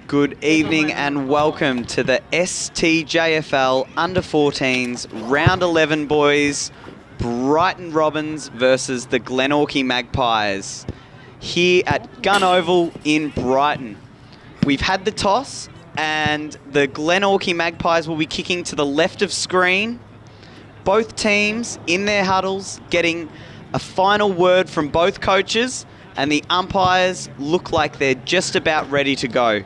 Good evening and welcome to the STJFL Under-14s Round 11, boys. Brighton Robins versus the Glenorchy Magpies here at Gun Oval in Brighton. We've had the toss and the Glenorchy Magpies will be kicking to the left of screen. Both teams in their huddles getting a final word from both coaches, and the umpires look like they're just about ready to go.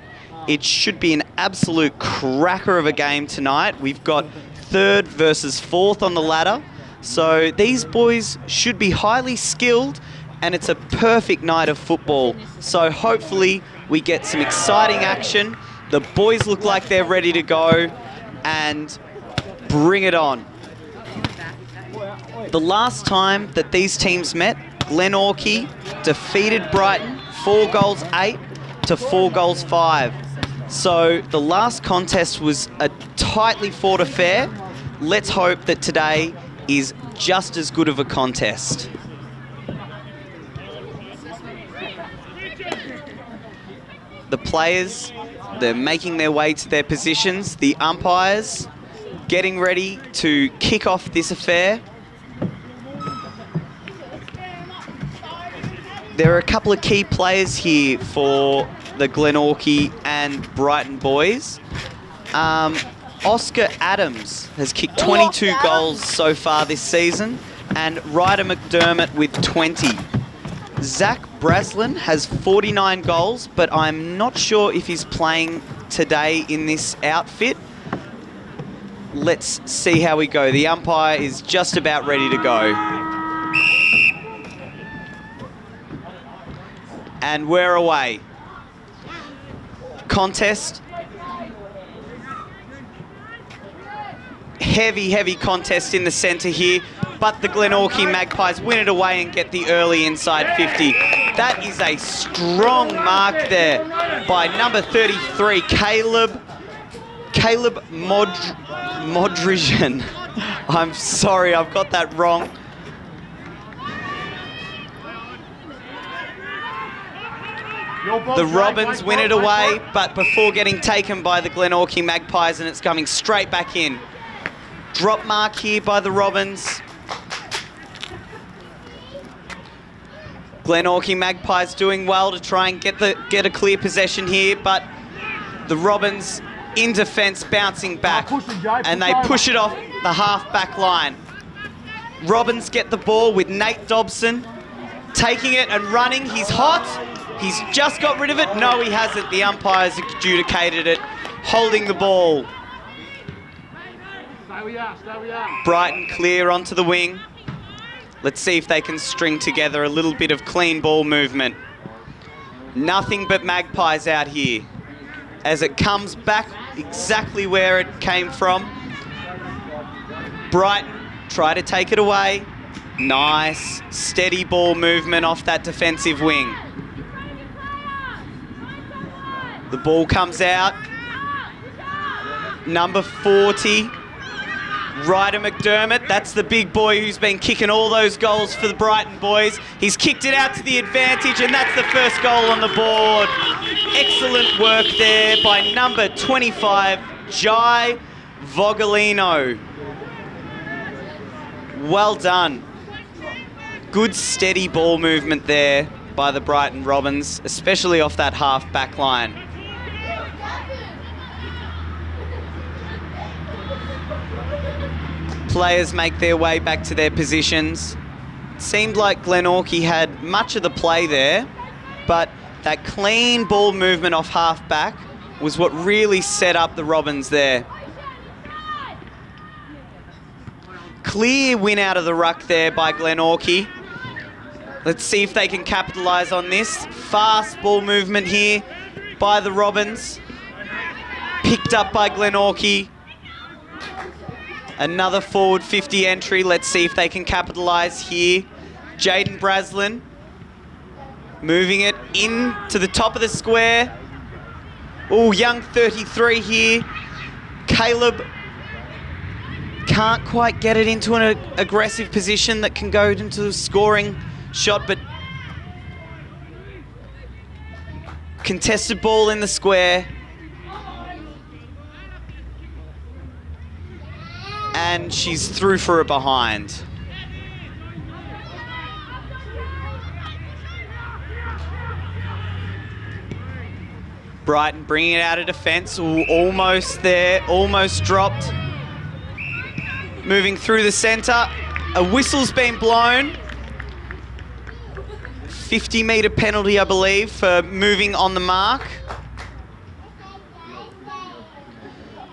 It should be an absolute cracker of a game tonight. We've got third versus fourth on the ladder. So these boys should be highly skilled, and it's a perfect night of football. So hopefully we get some exciting action. The boys look like they're ready to go, and bring it on. The last time that these teams met, Glenorchy defeated Brighton 4-8 to 4-5. So the last contest was a tightly fought affair. Let's hope that today is just as good of a contest. The players, they're making their way to their positions. The umpires getting ready to kick off this affair. There are a couple of key players here for the Glenorchy and Brighton boys. Oscar Adams has kicked 22 goals so far this season, and Ryder McDermott with 20. Zach Braslin has 49 goals, but I'm not sure if he's playing today in this outfit. Let's see how we go. The umpire is just about ready to go. And we're away. Contest. Heavy contest in the centre here, but the Glenorchy Magpies win it away and get the early inside 50. That is a strong mark there by number 33, Caleb Modrijan. I'm sorry, I've got that wrong. The Robins win it away, but before getting taken by the Glenorchy Magpies, and it's coming straight back in. Drop mark here by the Robins. Glenorchy Magpies doing well to try and get a clear possession here, but the Robins in defence bouncing back, and they push it off the half-back line. Robins get the ball with Nate Dobson, taking it and running. He's hot. He's just got rid of it. No, he hasn't. The umpires adjudicated it, holding the ball. Brighton clear onto the wing. Let's see if they can string together a little bit of clean ball movement. Nothing but Magpies out here as it comes back exactly where it came from. Brighton try to take it away. Nice, steady ball movement off that defensive wing. The ball comes out. Number 40, Ryder McDermott. That's the big boy who's been kicking all those goals for the Brighton boys. He's kicked it out to the advantage, and that's the first goal on the board. Excellent work there by number 25, Jai Vogelino. Well done. Good steady ball movement there by the Brighton Robins, especially off that half-back line. Players make their way back to their positions. It seemed like Glenorchy had much of the play there, but that clean ball movement off half-back was what really set up the Robins there. Clear win out of the ruck there by Glenorchy. Let's see if they can capitalise on this. Fast ball movement here by the Robins. Picked up by Glenorchy. Another forward 50 entry. Let's see if they can capitalise here. Jaden Braslin moving it in to the top of the square. Oh, young 33 here. Caleb can't quite get it into an aggressive position that can go into a scoring shot, but contested ball in the square. and she's through for a behind. Brighton bringing it out of defence. Ooh, almost there, almost dropped. Moving through the centre. A whistle's been blown. 50-metre penalty, I believe, for moving on the mark.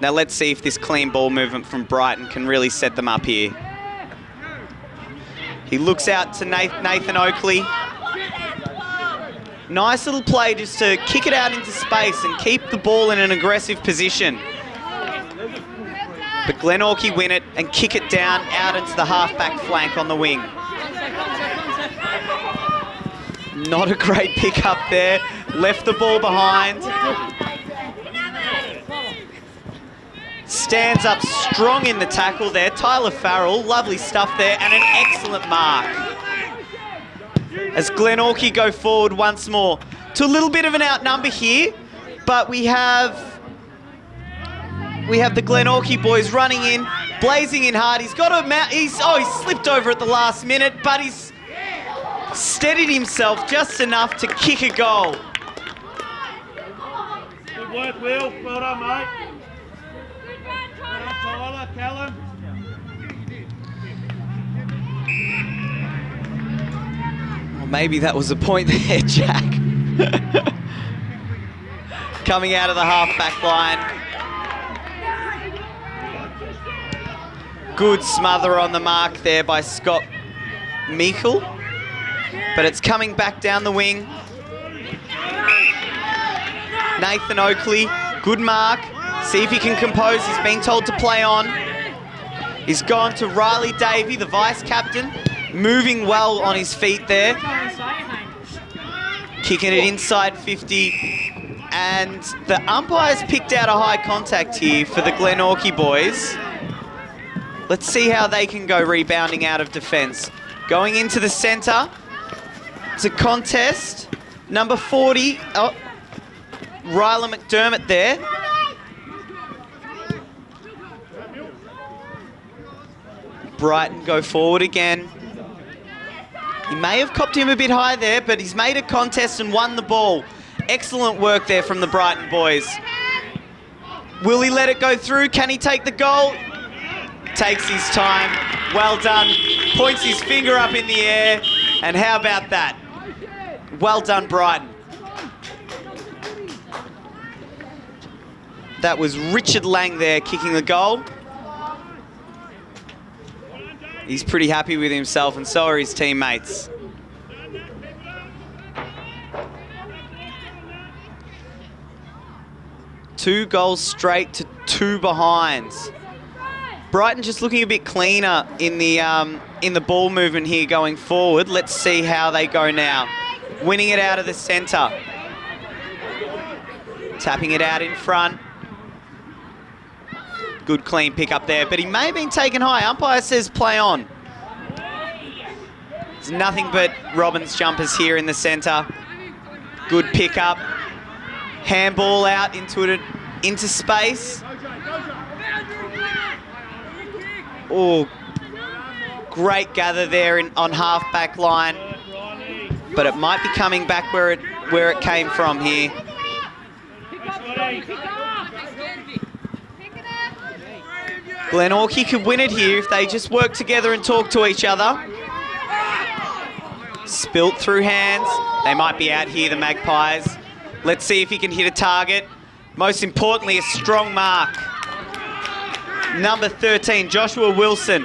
Now let's see if this clean ball movement from Brighton can really set them up here. He looks out to Nathan Oakley. Nice little play just to kick it out into space and keep the ball in an aggressive position. But Glenorchy win it and kick it down out into the half-back flank on the wing. Not a great pick up there. Left the ball behind. Stands up strong in the tackle there. Tyler Farrell, lovely stuff there, and an excellent mark. As Glenorchy go forward once more to a little bit of an outnumber here, but we have the Glenorchy boys running in, blazing in hard. He's got a he slipped over at the last minute, but he's steadied himself just enough to kick a goal. Good work, Will. Well done, mate. Well done, Tyler, Callum. Well, maybe that was a point there, Jack. Coming out of the half-back line. Good smother on the mark there by Scott Meikle. But it's coming back down the wing. Nathan Oakley, good mark. See if he can compose. He's been told to play on. He's gone to Riley Davey, the vice-captain, moving well on his feet there. Kicking it inside 50. And the umpires picked out a high contact here for the Glenorchy boys. Let's see how they can go rebounding out of defence. Going into the centre. It's a contest. Number 40, Ryla McDermott there. Brighton go forward again. He may have copped him a bit high there, but he's made a contest and won the ball. Excellent work there from the Brighton boys. Will he let it go through? Can he take the goal? Takes his time. Well done. Points his finger up in the air. And how about that? Well done, Brighton. That was Richard Lang there kicking the goal. He's pretty happy with himself, and so are his teammates. Two goals straight to two behinds. Brighton just looking a bit cleaner in the ball movement here going forward. Let's see how they go now. Winning it out of the centre. Tapping it out in front. Good clean pick up there, but he may have been taken high. Umpire says play on. There's nothing but Robbins jumpers here in the centre. Good pick up. Handball out into space. Oh, great gather there on half-back line. But it might be coming back where it came from here. Glenorchy could win it here if they just work together and talk to each other. Spilt through hands. They might be out here, the Magpies. Let's see if he can hit a target. Most importantly, a strong mark. Number 13, Joshua Wilson,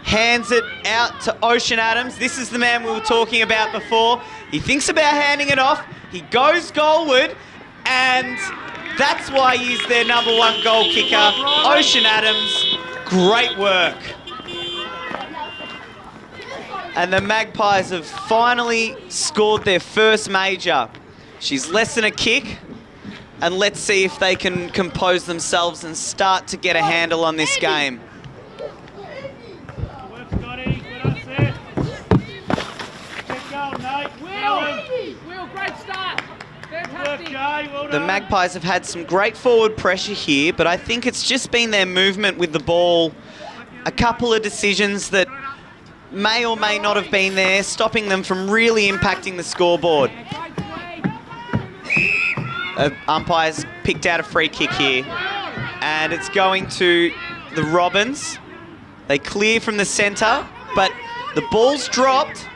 hands it out to Ocean Adams. This is the man we were talking about before. He thinks about handing it off. He goes goalward, and that's why he's their number one goal kicker. Ocean Adams, great work. And the Magpies have finally scored their first major. She's less than a kick. And let's see if they can compose themselves and start to get a handle on this game. The Magpies have had some great forward pressure here, but I think it's just been their movement with the ball a couple of decisions that may or may not have been there, stopping them from really impacting the scoreboard. Umpires picked out a free kick here, and it's going to the Robins. They clear from the centre, but the ball's dropped.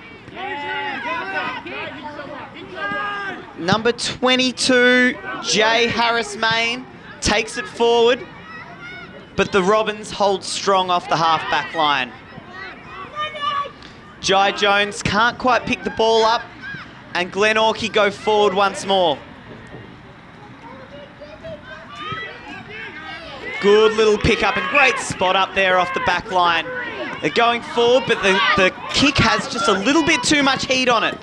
Number 22, Jay Harris Main, takes it forward, but the Robins hold strong off the half-back line. Jai Jones can't quite pick the ball up, and Glenorchy go forward once more. Good little pick-up and great spot up there off the back line. They're going forward, but the kick has just a little bit too much heat on it.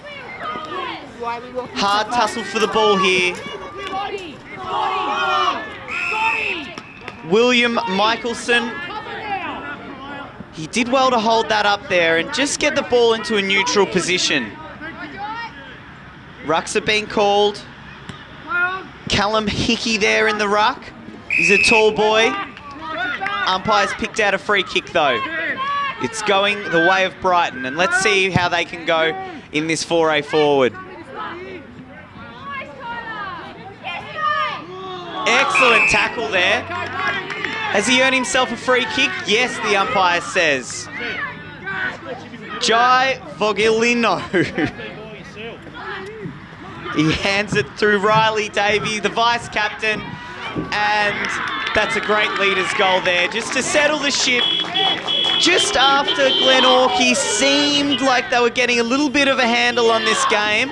Hard tussle for the ball here. William Michelson, he did well to hold that up there and just get the ball into a neutral position. Rucks have been called. Callum Hickey there in the ruck. He's a tall boy. Umpires picked out a free kick though. It's going the way of Brighton, and let's see how they can go in this foray forward. Excellent tackle there. Has he earned himself a free kick? Yes, the umpire says. Jai Vogilino. He hands it through Riley Davey, the vice-captain, and that's a great leader's goal there, just to settle the ship. Just after Glenorchy seemed like they were getting a little bit of a handle on this game,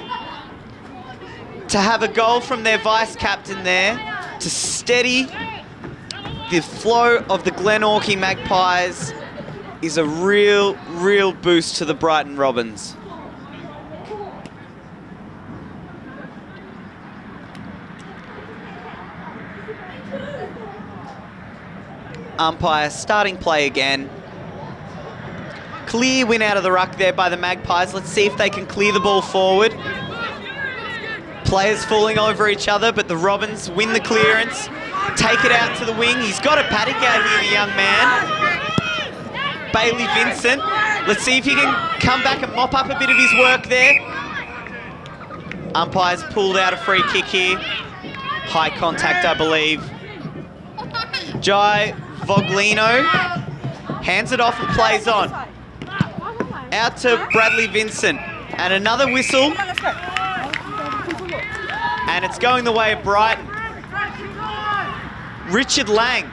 to have a goal from their vice-captain there to steady the flow of the Glenorchy Magpies is a real boost to the Brighton Robins. Umpire starting play again. Clear win out of the ruck there by the Magpies. Let's see if they can clear the ball forward. Players falling over each other, but the Robins win the clearance. Take it out to the wing. He's got a paddock out here, the young man. Bailey Vincent. Let's see if he can come back and mop up a bit of his work there. Umpires pulled out a free kick here. High contact, I believe. Jai Voglino hands it off and plays on. Out to Bradley Vincent. And another whistle. And it's going the way of Brighton. Richard Lang.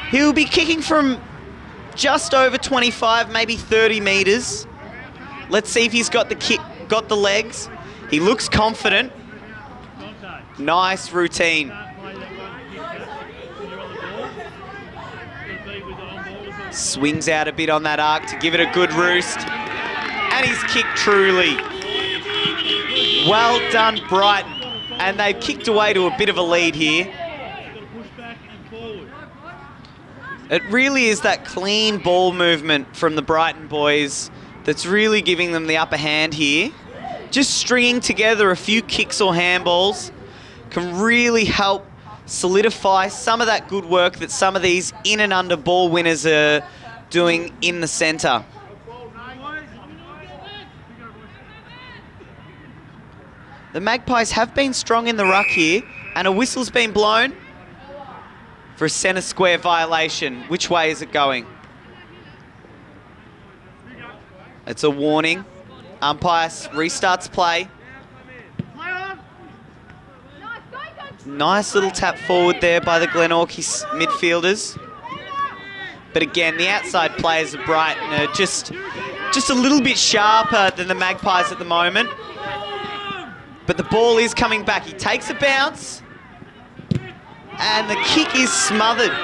He'll be kicking from just over 25, maybe 30 metres. Let's see if he's got the kick, got the legs. He looks confident. Nice routine. Swings out a bit on that arc to give it a good roost. And he's kicked truly. Well done, Brighton. And they've kicked away to a bit of a lead here. It really is that clean ball movement from the Brighton boys that's really giving them the upper hand here. Just stringing together a few kicks or handballs can really help solidify some of that good work that some of these in and under ball winners are doing in the centre. The Magpies have been strong in the ruck here, and a whistle's been blown for a centre square violation. Which way is it going? It's a warning. Umpire restarts play. Nice little tap forward there by the Glenorchy midfielders. But again, the outside players of Brighton are just a little bit sharper than the Magpies at the moment. But the ball is coming back. He takes a bounce. And the kick is smothered.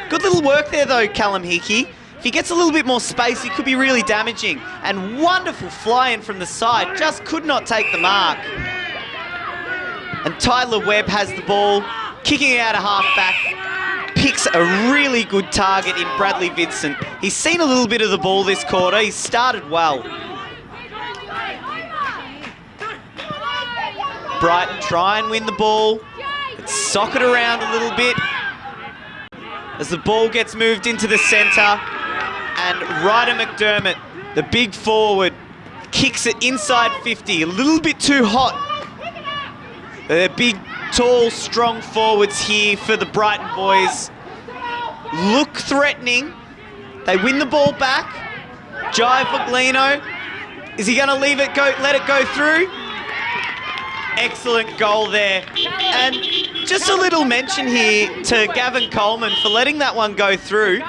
Good little work there though, Callum Hickey. If he gets a little bit more space, he could be really damaging. And wonderful fly-in from the side. Just could not take the mark. And Tyler Webb has the ball, kicking it out of half-back. Picks a really good target in Bradley Vincent. He's seen a little bit of the ball this quarter. He's started well. Brighton try and win the ball. Sock it around a little bit. as the ball gets moved into the centre, and Ryder McDermott, the big forward, kicks it inside 50, a little bit too hot. They're big, tall, strong forwards here for the Brighton boys. Look threatening. They win the ball back. Jive for Gleno. Is he going to leave it go? Let it go through? Excellent goal there. And just a little mention here to Gavin Coleman for letting that one go through.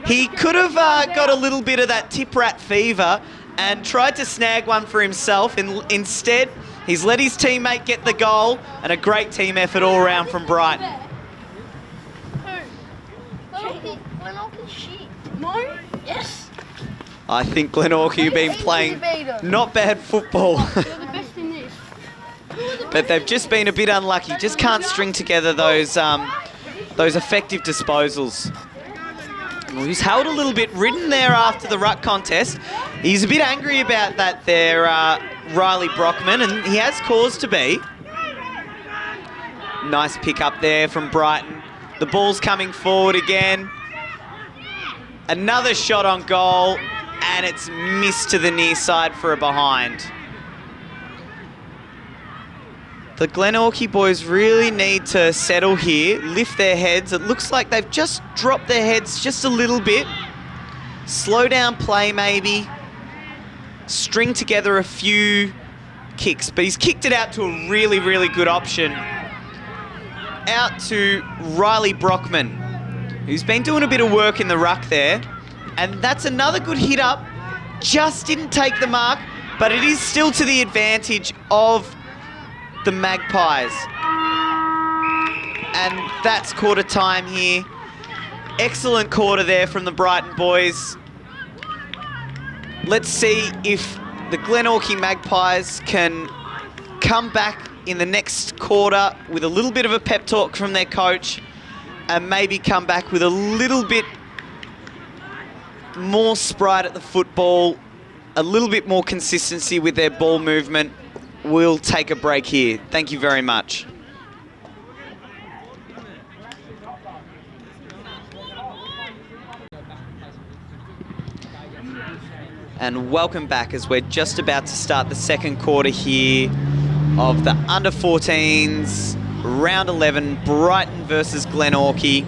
He could have got a little bit of that tip rat fever and tried to snag one for himself. Instead, he's let his teammate get the goal, and a great team effort all around from Brighton. No? Yes. I think Glenorchy have been playing not bad football. But they've just been a bit unlucky. Just can't string together those effective disposals. Well, he's held a little bit ridden there after the ruck contest. He's a bit angry about that there, Riley Brockman, and he has cause to be. Nice pick up there from Brighton. The ball's coming forward again. Another shot on goal, and it's missed to the near side for a behind. The Glenorchy boys really need to settle here, lift their heads. It looks like they've just dropped their heads just a little bit. Slow down play maybe. String together a few kicks, but he's kicked it out to a really, really good option. Out to Riley Brockman, who's been doing a bit of work in the ruck there. And that's another good hit up. Just didn't take the mark, but it is still to the advantage of the Magpies. And that's quarter time here. Excellent quarter there from the Brighton boys. Let's see if the Glenorchy Magpies can come back in the next quarter with a little bit of a pep talk from their coach and maybe come back with a little bit more sprite at the football, a little bit more consistency with their ball movement. We'll take a break here. Thank you very much. And welcome back as we're just about to start the second quarter here of the under-14s, round 11, Brighton versus Glenorchy.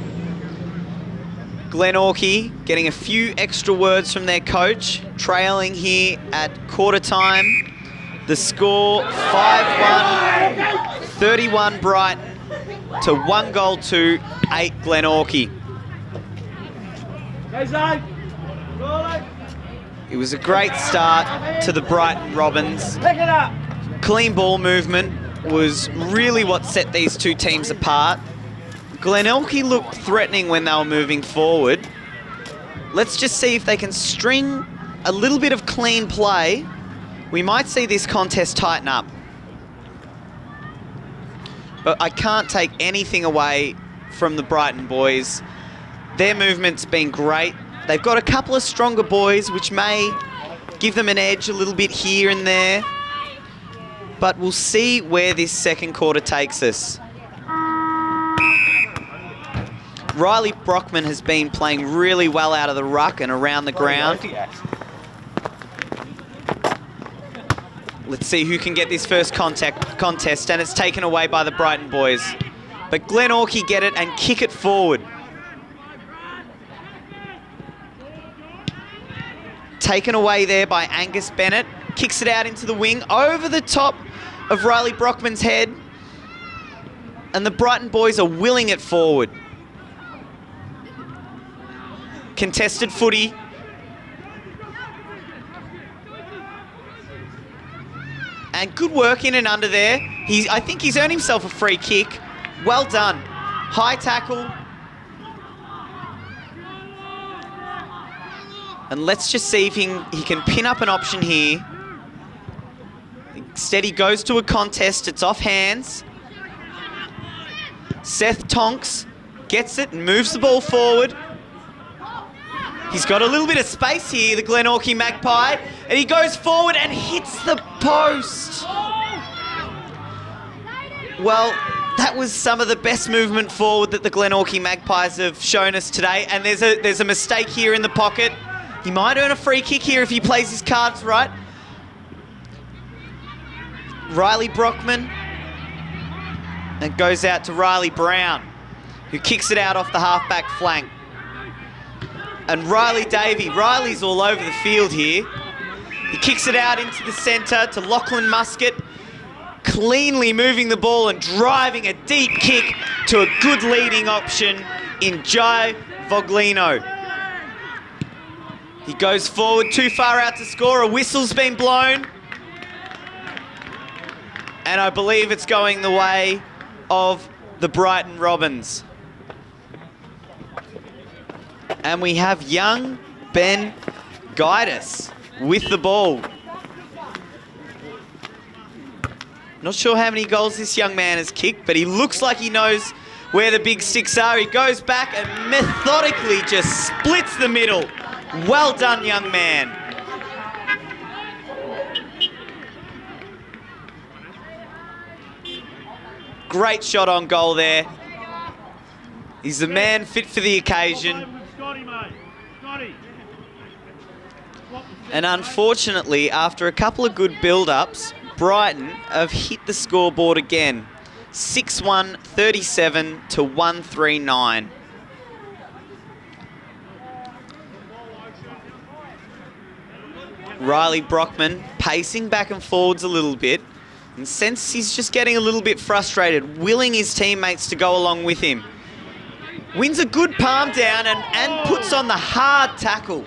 Glenorchy getting a few extra words from their coach, trailing here at quarter time. The score 5-1, 31 Brighton to 1 goal to 8 Glenorchy. It was a great start to the Brighton Robins. Clean ball movement was really what set these two teams apart. Glenorchy looked threatening when they were moving forward. Let's just see if they can string a little bit of clean play. We might see this contest tighten up. But I can't take anything away from the Brighton boys. Their movement's been great. They've got a couple of stronger boys, which may give them an edge a little bit here and there. But we'll see where this second quarter takes us. Riley Brockman has been playing really well out of the ruck and around the ground. Let's see who can get this first contest, and it's taken away by the Brighton boys. But Glenorchy get it and kick it forward. Taken away there by Angus Bennett. Kicks it out into the wing, over the top of Riley Brockman's head. And the Brighton boys are willing it forward. Contested footy. And good work in and under there. I think he's earned himself a free kick. Well done. High tackle. And let's just see if he can pin up an option here. Instead he goes to a contest. It's off hands. Seth Tonks gets it and moves the ball forward. He's got a little bit of space here, the Glenorchy Magpie, and he goes forward and hits the post. Well, That was some of the best movement forward that the Glenorchy Magpies have shown us today. And there's a mistake here in the pocket. He might earn a free kick here if he plays his cards right. Riley Brockman. And goes out to Riley Brown, who kicks it out off the halfback flank. And Riley Davey. Riley's all over the field here. He kicks it out into the centre to Lachlan Muscat, cleanly moving the ball and driving a deep kick to a good leading option in Jai Voglino. He goes forward, too far out to score. A whistle's been blown. And I believe it's going the way of the Brighton Robins. And we have young Ben Guidus with the ball. Not sure how many goals this young man has kicked, but he looks like he knows where the big sticks are. He goes back and methodically just splits the middle. Well done, young man. Great shot on goal there. He's the man fit for the occasion. And unfortunately, after a couple of good build-ups, Brighton have hit the scoreboard again. 6-1, 37 to 139. Riley Brockman pacing back and forwards a little bit. And since he's just getting a little bit frustrated, willing his teammates to go along with him. Wins a good palm down and puts on the hard tackle.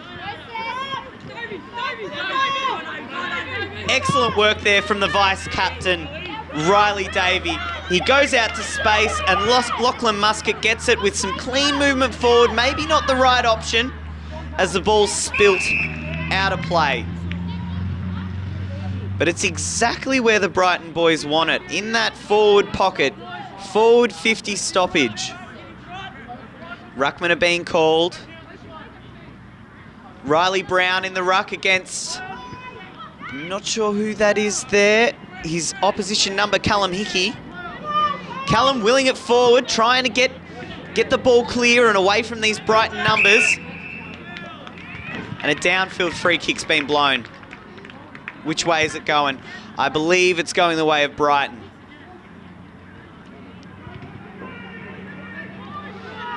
Excellent work there from the vice-captain, Riley Davey. He goes out to space and Lachlan Muscat gets it with some clean movement forward. Maybe not the right option as the ball's spilt out of play. But it's exactly where the Brighton boys want it, in that forward pocket. Forward 50 stoppage. Ruckman are being called. Riley Brown in the ruck against, not sure who that is there. His opposition number, Callum Hickey. Callum willing it forward, trying to get the ball clear and away from these Brighton numbers. And a downfield free kick's been blown. Which way is it going? I believe it's going the way of Brighton.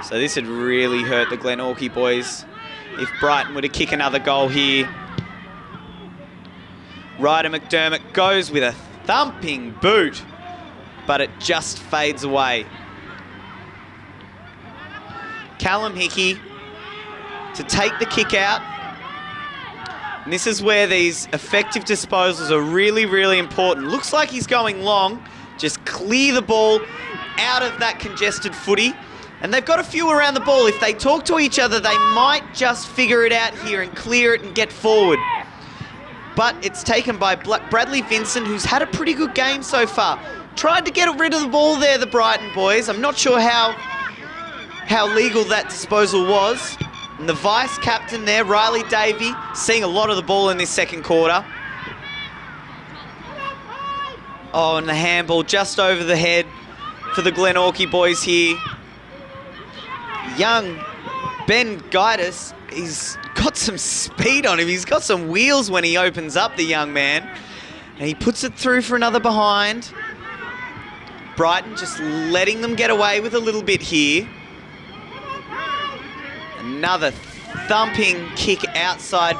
So this had really hurt the Glenorchy boys if Brighton were to kick another goal here. Ryder McDermott goes with a thumping boot, but it just fades away. Callum Hickey to take the kick out. And this is where these effective disposals are really, really important. Looks like he's going long. Just clear the ball out of that congested footy. And they've got a few around the ball. If they talk to each other, they might just figure it out here and clear it and get forward. But it's taken by Bradley Vincent, who's had a pretty good game so far. Tried to get rid of the ball there, the Brighton boys. I'm not sure how legal that disposal was. And the vice-captain there, Riley Davey, seeing a lot of the ball in this second quarter. Oh, and the handball just over the head for the Glenorchy boys here. Young Ben Guidus, he's got some speed on him. He's got some wheels when he opens up, the young man. And he puts it through for another behind. Brighton just letting them get away with a little bit here. Another thumping kick outside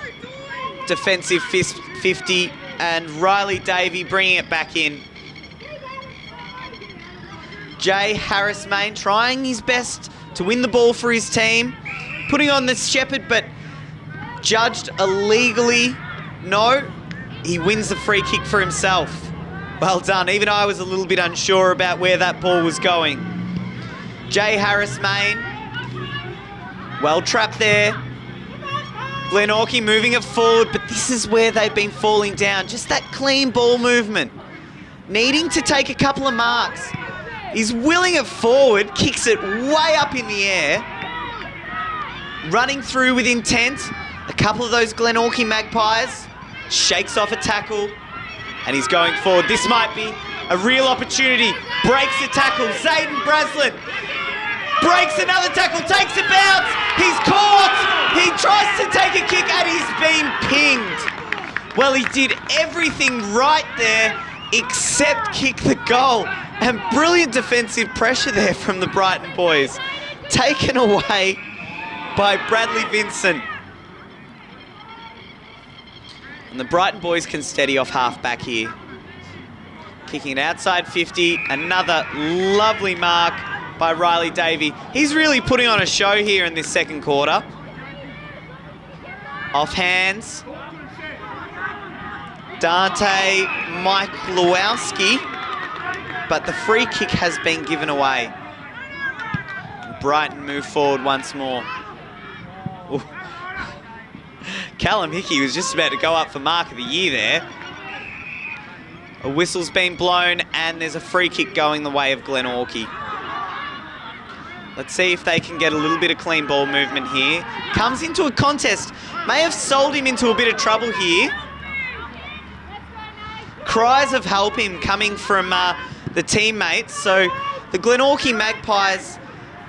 defensive 50, and Riley Davey bringing it back in. Jay Harris-Main trying his best to win the ball for his team, putting on the shepherd, but judged illegally. No, he wins the free kick for himself. Well done. Even I was a little bit unsure about where that ball was going. Jay Harris-Main, well trapped there. Glenorchy moving it forward, but this is where they've been falling down. Just that clean ball movement. Needing to take a couple of marks. He's willing it forward, kicks it way up in the air. Running through with intent. A couple of those Glenorchy Magpies. Shakes off a tackle. And he's going forward. This might be A real opportunity. Breaks the tackle. Zayden Braslin breaks another tackle, takes a bounce. He's caught. He tries to take a kick and he's been pinged. Well, he did everything right there except kick the goal. And brilliant defensive pressure there from the Brighton boys. Taken away by Bradley Vincent. And the Brighton boys can steady off half-back here. Kicking it outside 50. Another lovely mark by Riley Davey. He's really putting on a show here in this second quarter. Off hands. Dante Mikulowski. But the free kick has been given away. Brighton move forward once more. Ooh. Callum Hickey was just about to go up for mark of the year there. A whistle's been blown and there's a free kick going the way of Glenorchy. Let's see if they can get a little bit of clean ball movement here. Comes into a contest. May have sold him into a bit of trouble here. Cries of help him coming from the teammates. So the Glenorchy Magpies,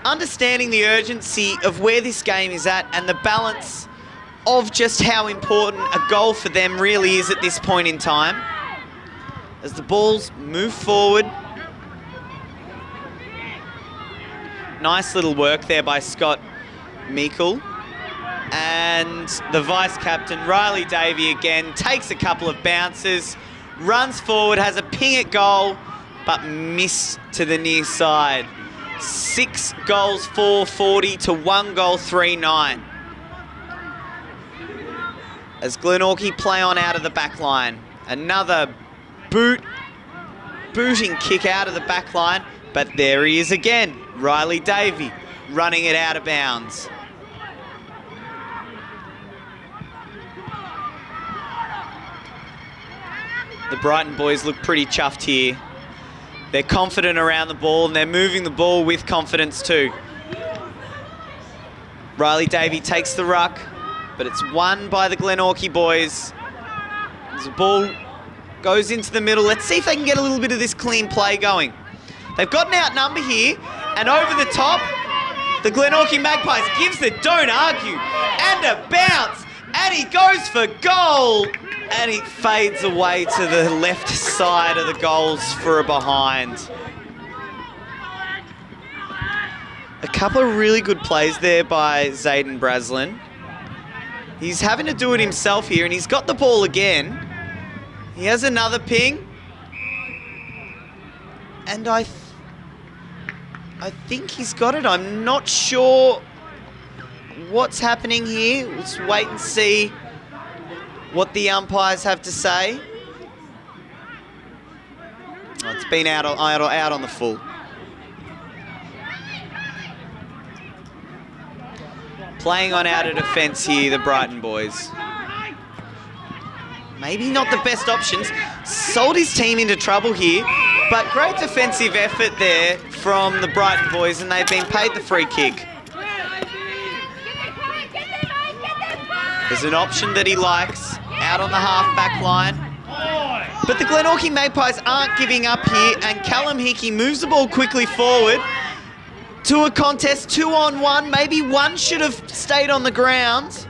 understanding the urgency of where this game is at and the balance of just how important a goal for them really is at this point in time. As the balls move forward. Nice little work there by Scott Meikle. And the vice-captain, Riley Davey, again, takes a couple of bounces, runs forward, has a ping at goal, but missed to the near side. 6 goals, 440 to 1 goal, 3-9. As Glenorchy play on out of the back line. Another booting kick out of the back line, but there he is again. Riley Davey running it out of bounds. The Brighton boys look pretty chuffed here. They're confident around the ball and they're moving the ball with confidence too. Riley Davey takes the ruck, but it's won by the Glenorchy boys. As the ball goes into the middle. Let's see if they can get a little bit of this clean play going. They've got an outnumber here, and over the top, the Glenorchy Magpies gives the don't argue, and a bounce, and he goes for goal, and it fades away to the left side of the goals for a behind. A couple of really good plays there by Zayden Braslin. He's having to do it himself here, and he's got the ball again. He has another ping. And I think he's got it. I'm not sure what's happening here. Let's wait and see what the umpires have to say. Oh, it's been out on the full. Playing on out of defence here, the Brighton boys. Maybe not the best options. Sold his team into trouble here, but great defensive effort there from the Brighton boys, and they've been paid the free kick. There's an option that he likes, out on the half-back line. But the Glenorchy Magpies aren't giving up here, and Callum Hickey moves the ball quickly forward to a contest 2-on-1. Maybe one should have stayed on the ground.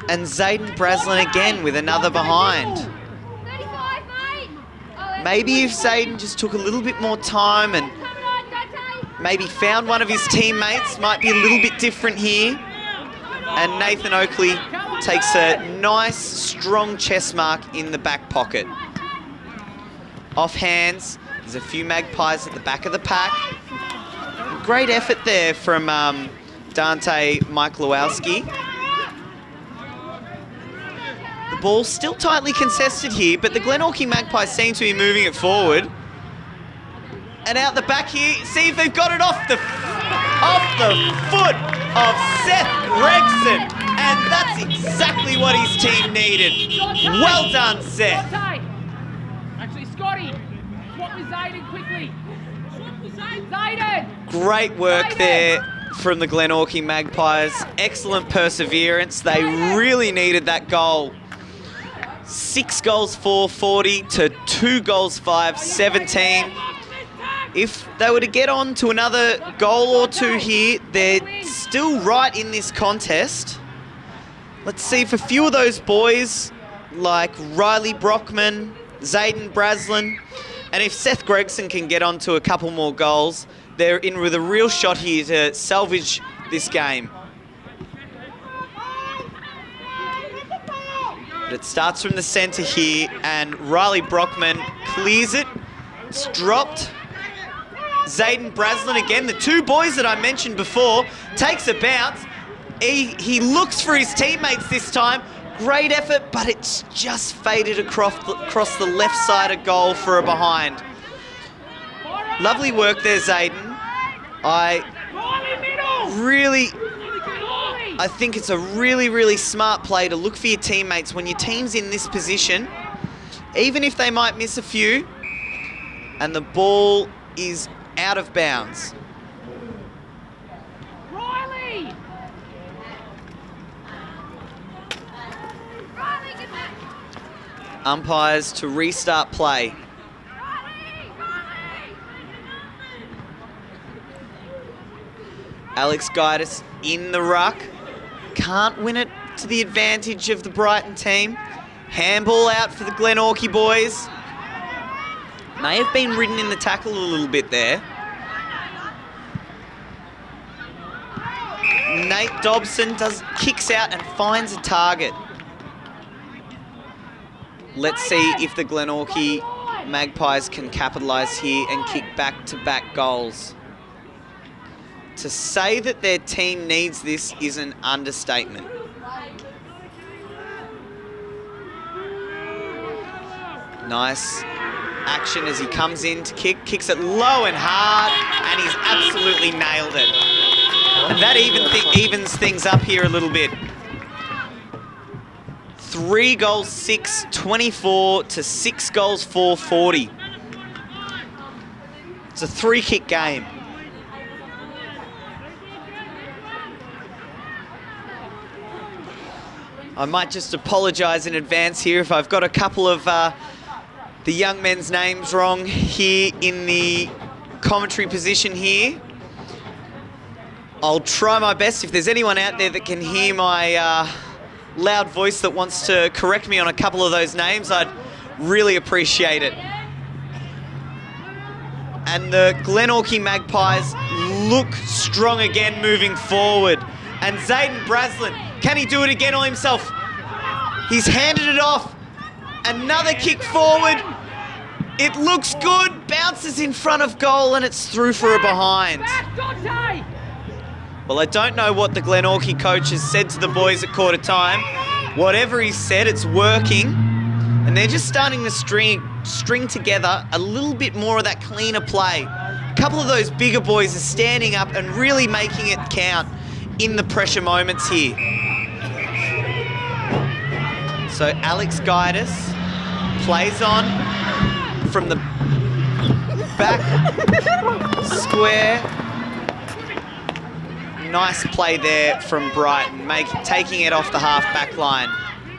And Zayden Braslin again with another behind. Maybe if Zayden just took a little bit more time and maybe found one of his teammates, might be a little bit different here. And Nathan Oakley takes a nice, strong chest mark in the back pocket. Off hands, there's a few Magpies at the back of the pack. Great effort there from Dante Mikulowski. The ball's still tightly contested here, but the Glenorchy Magpies seem to be moving it forward. And out the back here, see if they've got it off the foot of Seth Gregson. And that's exactly what his team needed. Well done, Seth. Actually, Scotty, swap with Zayden quickly. Swap with Zayden. Great work there from the Glenorchy Magpies. Excellent perseverance. They really needed that goal. 6 goals 440 to 2 goals 517. If they were to get on to another goal or two here, they're still right in this contest. Let's see if a few of those boys, like Riley Brockman, Zayden Braslin, and if Seth Gregson can get on to a couple more goals, they're in with a real shot here to salvage this game. But it starts from the centre here, and Riley Brockman clears it. It's dropped. Zayden Braslin again, the two boys that I mentioned before, takes a bounce. He looks for his teammates this time. Great effort, but it's just faded across the left side of goal for a behind. Lovely work there, Zayden. I think it's a really, really smart play to look for your teammates when your team's in this position, even if they might miss a few, and the ball is out of bounds. Riley! Umpires to restart play. Alex Gaitis in the ruck. Can't win it to the advantage of the Brighton team. Handball out for the Glenorchy boys. May have been ridden in the tackle a little bit there. Nate Dobson kicks out and finds a target. Let's see if the Glenorchy Magpies can capitalise here and kick back-to-back goals. To say that their team needs this is an understatement. Nice action as he comes in to kick, kicks it low and hard, and he's absolutely nailed it. And that evens things up here a little bit. 3 goals 624 to 6 goals 440. It's a 3-kick game. I might just apologise in advance here if I've got a couple of the young men's names wrong here in the commentary position here. I'll try my best. If there's anyone out there that can hear my loud voice that wants to correct me on a couple of those names, I'd really appreciate it. And the Glenorchy Magpies look strong again moving forward. And Zayden Braslin, can he do it again on himself? He's handed it off. Another kick forward. It looks good. Bounces in front of goal and it's through for a behind. Well, I don't know what the Glenorchy coach has said to the boys at quarter time. Whatever he said, it's working. And they're just starting to string together a little bit more of that cleaner play. A couple of those bigger boys are standing up and really making it count in the pressure moments here. So Alex Gaitis plays on from the back square. Nice play there from Brighton, taking it off the half-back line.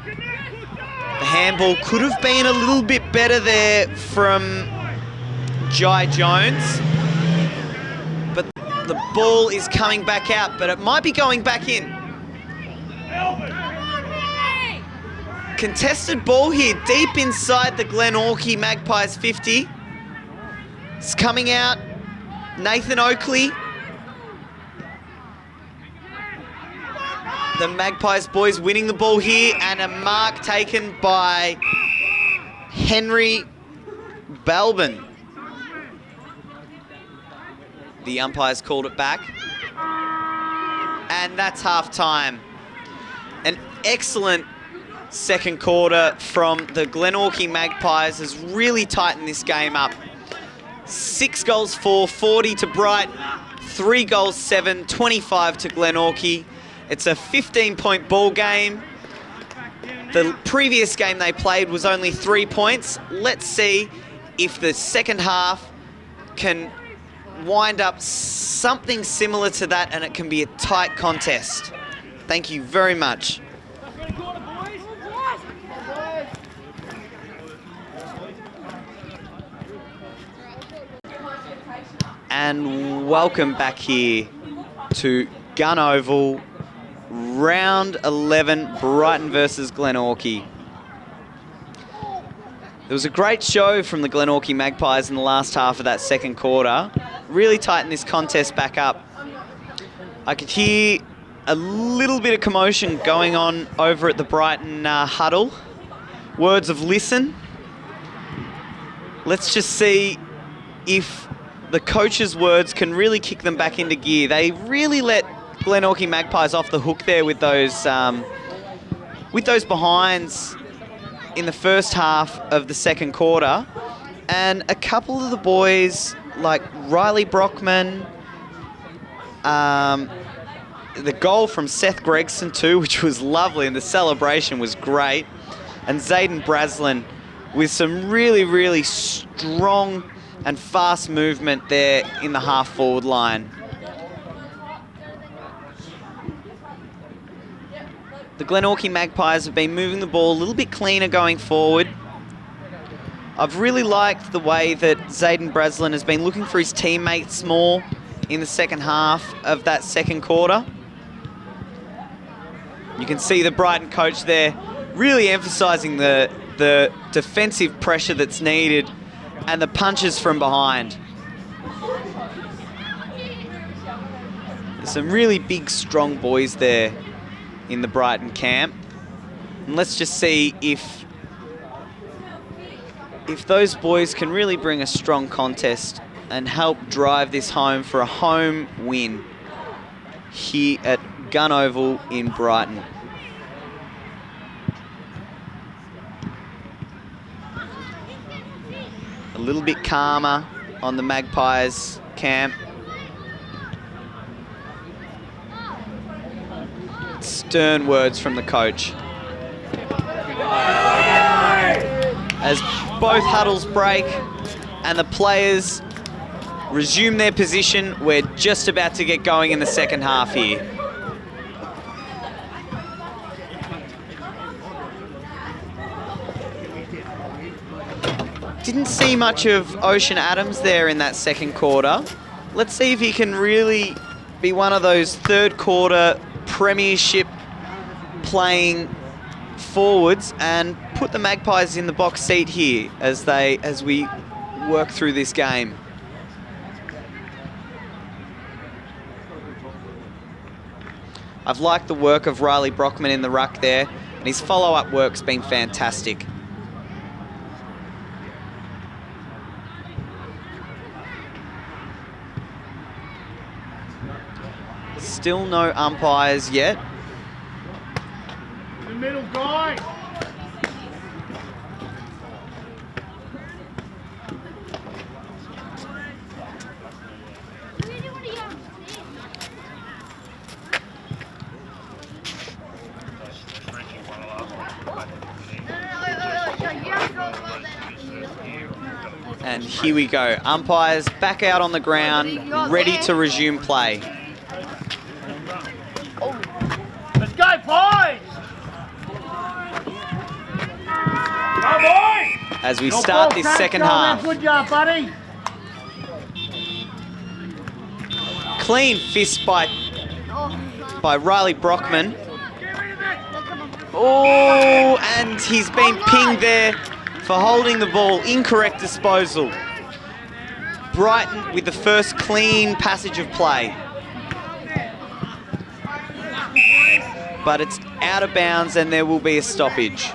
The handball could have been a little bit better there from Jai Jones. But the ball is coming back out, but it might be going back in. Contested ball here, deep inside the Glenorchy Magpies 50. It's coming out. Nathan Oakley. The Magpies boys winning the ball here, and a mark taken by Henry Balbin. The umpires called it back. And that's half-time. An excellent second quarter from the Glenorchy Magpies has really tightened this game up. 6 goals 440 to Brighton, 3 goals 725 to Glenorchy. It's a 15-point ball game. The previous game they played was only 3 points. Let's see if the second half can wind up something similar to that and it can be a tight contest. Thank you very much. And welcome back here to Gun Oval, round 11, Brighton versus Glenorchy. There was a great show from the Glenorchy Magpies in the last half of that second quarter. Really tightened this contest back up. I could hear a little bit of commotion going on over at the Brighton huddle. Words of listen. Let's just see if the coach's words can really kick them back into gear. They really let Glenorchy Magpies off the hook there with those behinds in the first half of the second quarter. And a couple of the boys, like Riley Brockman, the goal from Seth Gregson too, which was lovely, and the celebration was great. And Zayden Braslin with some really, really strong and fast movement there in the half-forward line. The Glenorchy Magpies have been moving the ball a little bit cleaner going forward. I've really liked the way that Zayden Braslin has been looking for his teammates more in the second half of that second quarter. You can see the Brighton coach there really emphasising the defensive pressure that's needed and the punches from behind. There's some really big, strong boys there in the Brighton camp. And let's just see if those boys can really bring a strong contest and help drive this home for a home win here at Gun Oval in Brighton. A little bit calmer on the Magpies camp. Stern words from the coach. As both huddles break and the players resume their position, we're just about to get going in the second half here. Didn't see much of Ocean Adams there in that second quarter. Let's see if he can really be one of those third quarter premiership playing forwards and put the Magpies in the box seat here as we work through this game. I've liked the work of Riley Brockman in the ruck there, and his follow-up work's been fantastic. Still no umpires yet. The middle guy. And here we go. Umpires back out on the ground, ready to resume play. Let's go, boys! Come on! As we start this second half. Good job, buddy. Clean fist by Riley Brockman. Oh, and he's been pinged there for holding the ball. Incorrect disposal. Brighton with the first clean passage of play. But it's out of bounds and there will be a stoppage.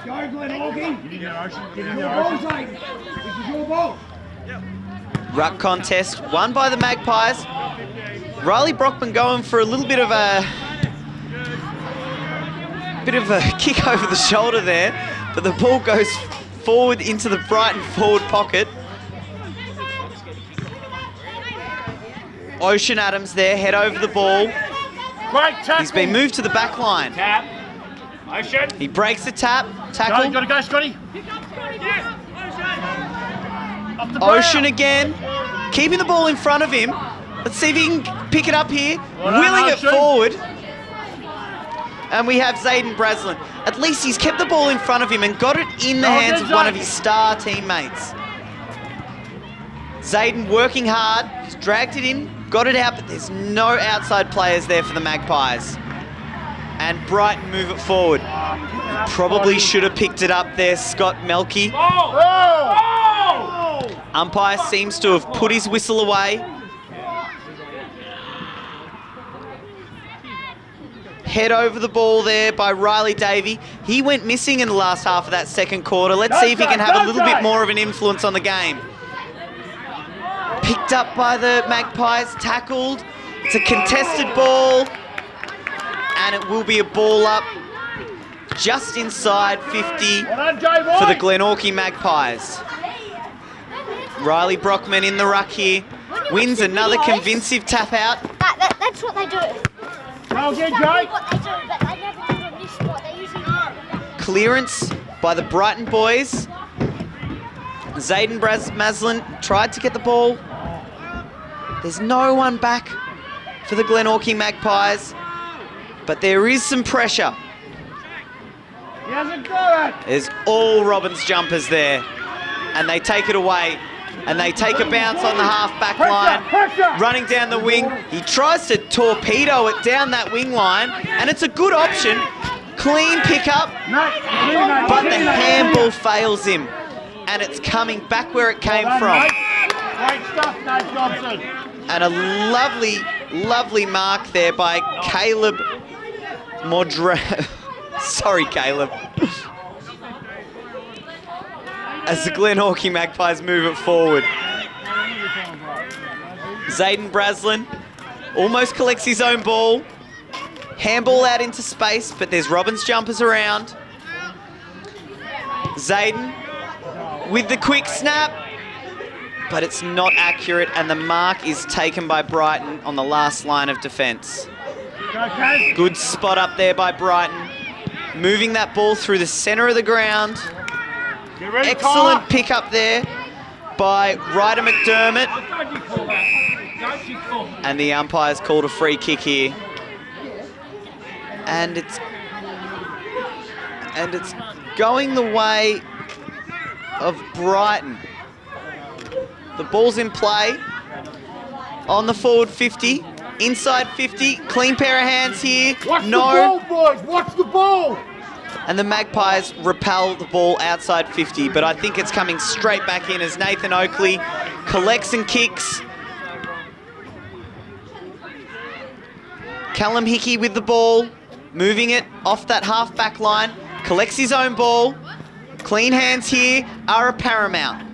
Go, Glenorchy. Get in there, Ocean. Get in there, Ocean. This is your ball. Ruck contest won by the Magpies. Riley Brockman going for a little bit of a kick over the shoulder there, but the ball goes forward into the Brighton forward pocket. Ocean Adams there, head over the ball. Great tackle. He's been moved to the back line. Tap. Ocean. He breaks the tap, tackle. Gotta go, Scotty. Ocean again, keeping the ball in front of him. Let's see if he can pick it up here. Well done, Wheeling it Ocean. forward. And we have Zayden Braslin. At least he's kept the ball in front of him and got it in the hands of one of his star teammates. Zayden working hard, he's dragged it in, got it out, but there's no outside players there for the Magpies. And Brighton move it forward. He probably should have picked it up there, Scott Melky. Umpire seems to have put his whistle away. Head over the ball there by Riley Davey. He went missing in the last half of that second quarter. Let's see if he can have a little bit more of an influence on the game. Picked up by the Magpies, tackled. It's a contested ball. And it will be a ball up just inside 50 for the Glenorchy Magpies. Riley Brockman in the ruck here. Wins another convincing tap out. That's what they do. Go again, Jake. What they do, but they never do on this spot. They usually do. Clearance by the Brighton boys. Zayden Maslin tried to get the ball. There's no one back for the Glenorchy Magpies, but there is some pressure. He hasn't got it. There's all Robbins jumpers there, and they take it away. And they take a bounce on the half-back line, running down the wing. He tries to torpedo it down that wing line, and it's a good option. Clean pickup, but the handball fails him. And it's coming back where it came from. Great stuff, Nate Johnson. And a lovely, lovely mark there by Caleb Sorry, Caleb. As the Glenorchy Magpies move it forward. Zayden Braslin almost collects his own ball. Handball out into space, but there's Robbins jumpers around. Zayden with the quick snap, but it's not accurate, and the mark is taken by Brighton on the last line of defence. Good spot up there by Brighton. Moving that ball through the centre of the ground. Excellent pick up there by Ryder McDermott. And the umpire's called a free kick here. And it's going the way of Brighton. The ball's in play on the forward 50, inside 50, clean pair of hands here. Watch the ball, boys, watch the ball. And the Magpies repel the ball outside 50, but I think it's coming straight back in as Nathan Oakley collects and kicks. Callum Hickey with the ball, moving it off that half-back line, collects his own ball. Clean hands here are a paramount.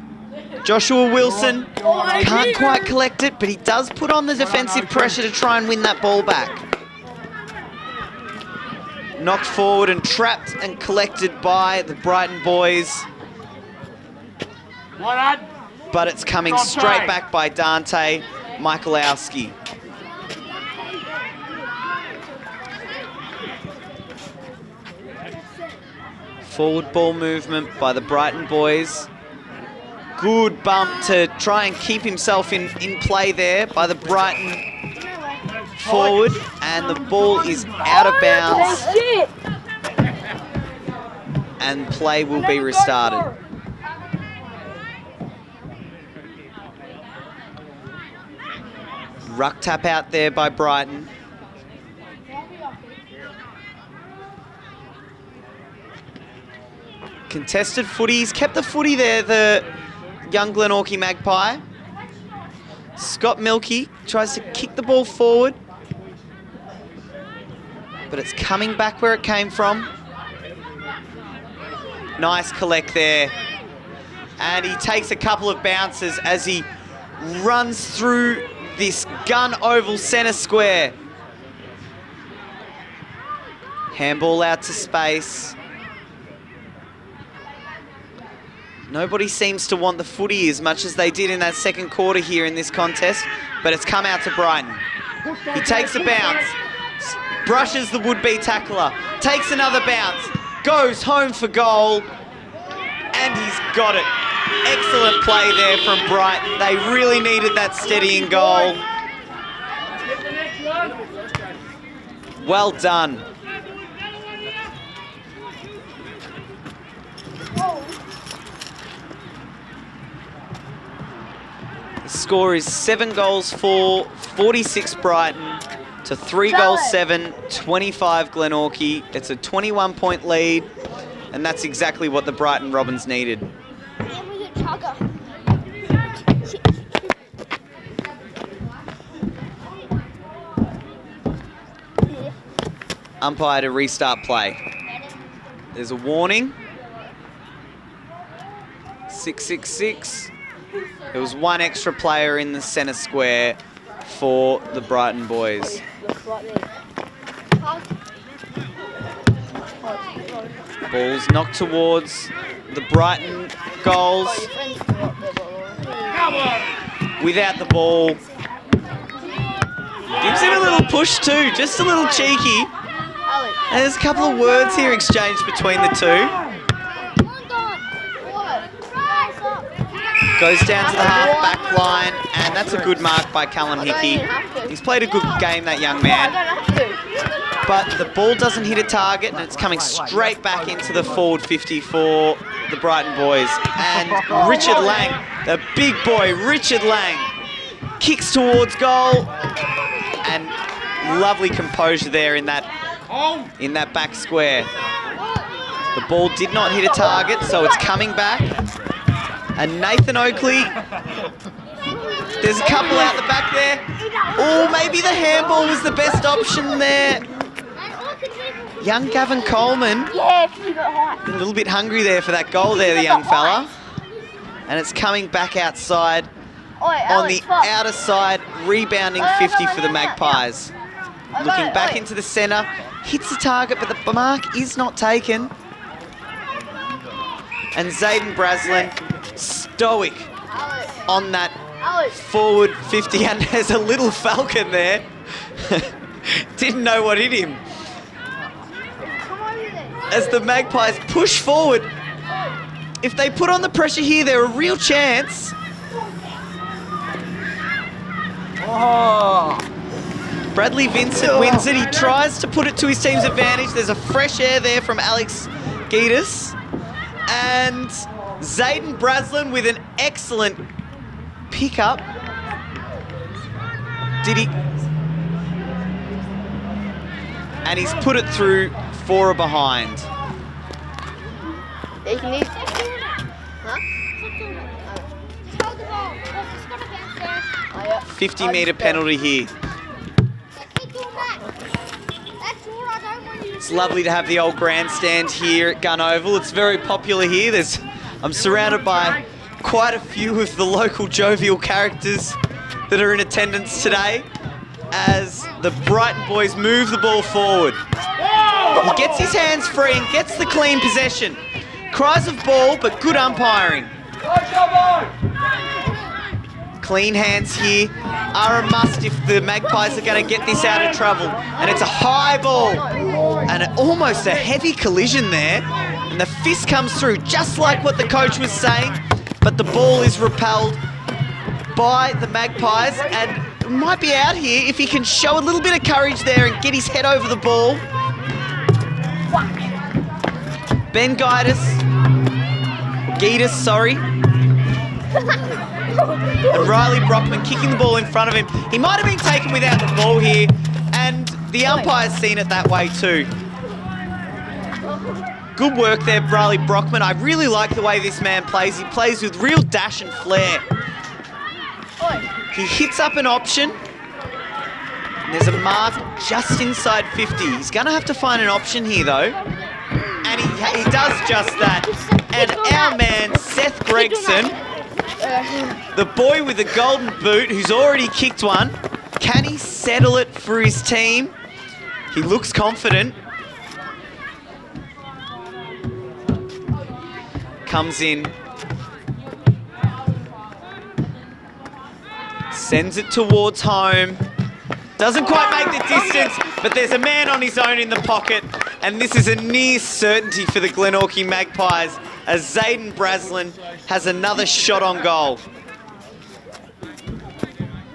Joshua Wilson can't quite collect it, but he does put on the defensive pressure to try and win that ball back. Knocked forward and trapped and collected by the Brighton boys. But it's coming straight back by Dante Michalowski. Forward ball movement by the Brighton boys. Good bump to try and keep himself in play there by the Brighton forward, and the ball is out of bounds. And play will be restarted. Ruck tap out there by Brighton. Contested footy. He's kept the footy there, the young Glenorchy Magpie. Scott Milkey tries to kick the ball forward, but it's coming back where it came from. Nice collect there. And he takes a couple of bounces as he runs through this gun oval centre square. Handball out to space. Nobody seems to want the footy as much as they did in that second quarter here in this contest, but it's come out to Brighton. He takes a bounce, brushes the would-be tackler, takes another bounce, goes home for goal, and he's got it. Excellent play there from Brighton. They really needed that steadying goal. Well done. score is 7 goals 4, 46 Brighton to 3 goals 7, 25 Glenorchy. It's a 21-point lead, and that's exactly what the Brighton Robins needed. Umpire to restart play. There's a warning. 666. There was one extra player in the centre square for the Brighton boys. Ball's knocked towards the Brighton goals. Without the ball. Gives him a little push too, just a little cheeky. And there's a couple of words here exchanged between the two. Goes down to the half-back line, and that's a good mark by Callum Hickey. He's played a good game, that young man. But the ball doesn't hit a target, and it's coming straight back into the forward 50 for the Brighton boys. And Richard Lang, the big boy, Richard Lang, kicks towards goal. And lovely composure there in that back square. The ball did not hit a target, so it's coming back. And Nathan Oakley, there's a couple out the back there. Oh, maybe the handball was the best option there. Young Gavin Coleman, a little bit hungry there for that goal there, the young fella. And it's coming back outside on the outer side, rebounding 50 for the Magpies. Looking back into the centre, hits the target, but the mark is not taken. And Zayden Braslin, stoic on that forward 50, and there's a little falcon there. Didn't know what hit him. As the Magpies push forward, if they put on the pressure here, they're a real chance. Oh. Bradley Vincent wins it. He tries to put it to his team's advantage. There's a fresh air there from Alex Giedis. And Zayden Braslin with an excellent pickup. Did he? And he's put it through for a behind. 50-metre penalty here. It's lovely to have the old grandstand here at Gun Oval. It's very popular here. I'm surrounded by quite a few of the local jovial characters that are in attendance today as the Brighton boys move the ball forward. He gets his hands free and gets the clean possession. Cries of ball, but good umpiring. Clean hands here are a must if the Magpies are going to get this out of trouble. And it's a high ball and almost a heavy collision there. And the fist comes through just like what the coach was saying, but the ball is repelled by the Magpies and might be out here if he can show a little bit of courage there and get his head over the ball. Ben Giedis, sorry. And Riley Brockman kicking the ball in front of him. He might have been taken without the ball here, and the umpire's seen it that way too. Good work there, Riley Brockman. I really like the way this man plays. He plays with real dash and flair. He hits up an option. And there's a mark just inside 50. He's going to have to find an option here though. And he does just that. And our man, Seth Gregson, the boy with the golden boot who's already kicked one, can he settle it for his team? He looks confident. Comes in. Sends it towards home. Doesn't quite make the distance, but there's a man on his own in the pocket, and this is a near certainty for the Glenorchy Magpies as Zayden Braslin has another shot on goal.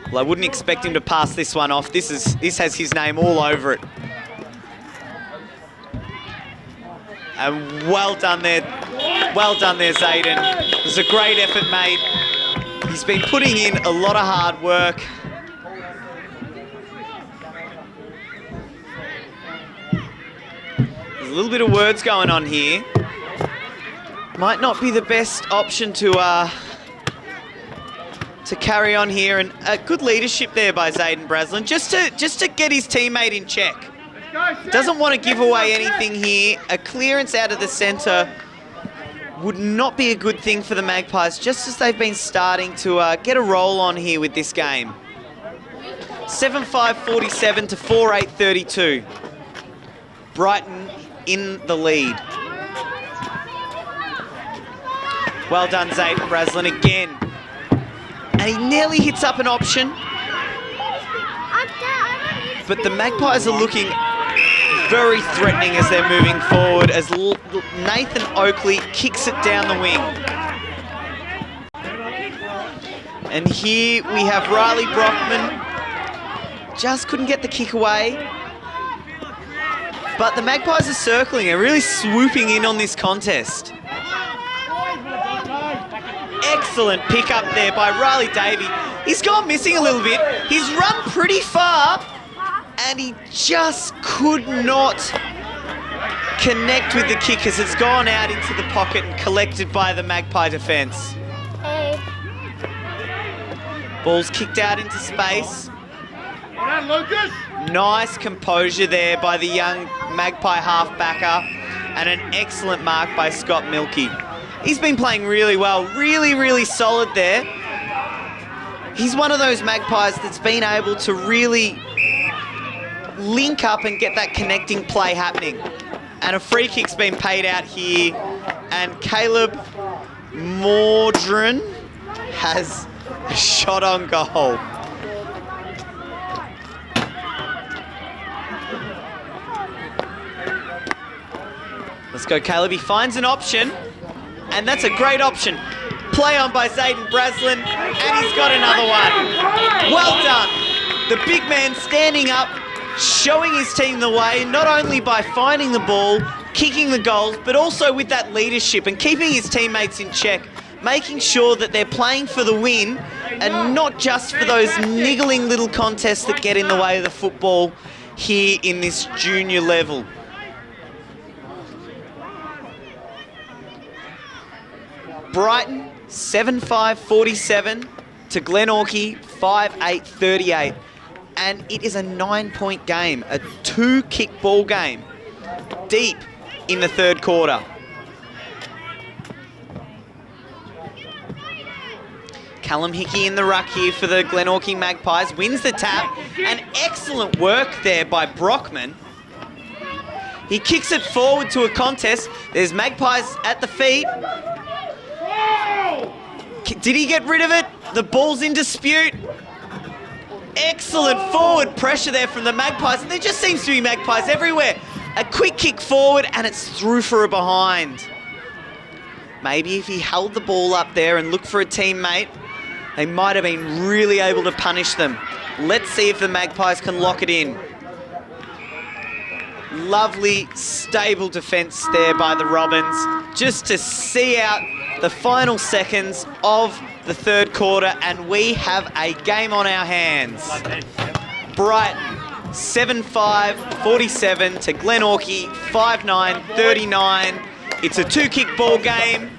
Well, I wouldn't expect him to pass this one off. This has his name all over it. And well done there, Zayden. It was a great effort made. He He's been putting in a lot of hard work. There's a little bit of words going on here. Might not be the best option to carry on here, and good leadership there by Zayden Braslin, just to get his teammate in check. Doesn't want to give away anything here. A clearance out of the centre would not be a good thing for the Magpies, just as they've been starting to get a roll on here with this game. 7-5-47 to 4-8-32. Brighton in the lead. Well done, Zayden Braslin again. And he nearly hits up an option. But the Magpies are looking very threatening as they're moving forward, as Nathan Oakley kicks it down the wing. And here we have Riley Brockman. Just couldn't get the kick away. But the Magpies are circling, they're really swooping in on this contest. Excellent pick up there by Riley Davey. He's gone missing a little bit. He's run pretty far, and he just could not connect with the kick as it's gone out into the pocket and collected by the Magpie defence. Ball's kicked out into space. Nice composure there by the young Magpie half-backer, and an excellent mark by Scott Milkey. He's been playing really well, really solid there. He's one of those Magpies that's been able to really link up and get that connecting play happening. And a free kick's been paid out here, and Caleb Mordren has a shot on goal. Let's go, Caleb. He finds an option, and that's a great option. Play on by Zayden Braslin, and he's got another one. Well done. The big man standing up, showing his team the way, not only by finding the ball, kicking the goals, but also with that leadership and keeping his teammates in check, making sure that they're playing for the win and not just for those niggling little contests that get in the way of the football here in this junior level. Brighton 7-5-47 to Glenorchy 5-8-38. And it is a 9-point game, a 2-kick ball game, deep in the third quarter. Callum Hickey in the ruck here for the Glenorchy Magpies, wins the tap, and excellent work there by Brockman. He kicks it forward to a contest. There's Magpies at the feet. Did he get rid of it? The ball's in dispute. Excellent forward pressure there from the Magpies. And there just seems to be Magpies everywhere. A quick kick forward, and it's through for a behind. Maybe if he held the ball up there and looked for a teammate, they might have been really able to punish them. Let's see if the Magpies can lock it in. Lovely, stable defence there by the Robins, just to see out the final seconds of the third quarter, and we have a game on our hands. Brighton 7-5-47 to Glenorchy 5-9-39. It's a 2-kick ball game.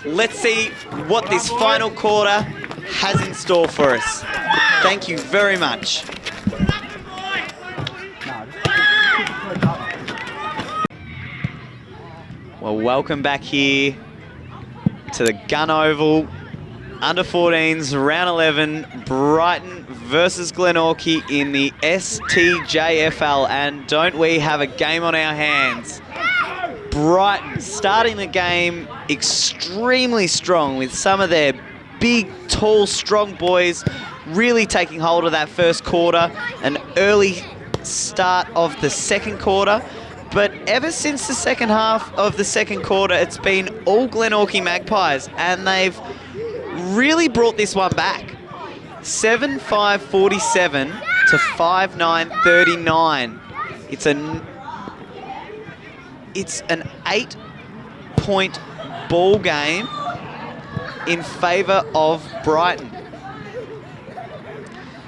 Let's see what this final quarter has in store for us. Thank you very much. Well, welcome back here to the Gun Oval, under-14s, round 11, Brighton versus Glenorchy in the STJFL, and don't we have a game on our hands? Brighton starting the game extremely strong with some of their big, tall, strong boys really taking hold of that first quarter, an early start of the second quarter. But ever since the second half of the second quarter, it's been all Glenorchy Magpies, and they've really brought this one back. 7-5-47 to 5-9-39. It's an 8-point ball game, in favour of Brighton.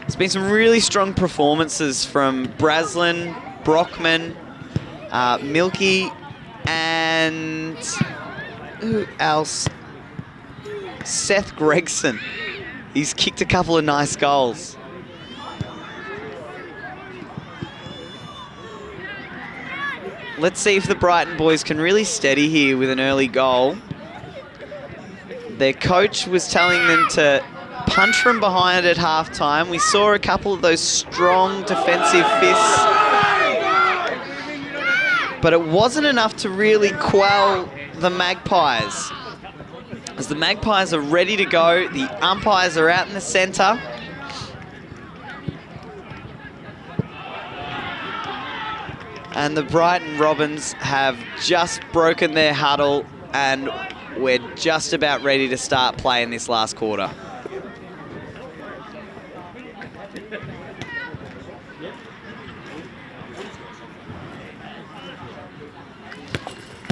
There's been some really strong performances from Braslin, Brockman, Milky, and who else? Seth Gregson. He's kicked a couple of nice goals. Let's see if the Brighton boys can really steady here with an early goal. Their coach was telling them to punch from behind at halftime. We saw a couple of those strong defensive fists, but it wasn't enough to really quell the Magpies. As the Magpies are ready to go, the umpires are out in the centre. And the Brighton Robins have just broken their huddle, and we're just about ready to start playing this last quarter.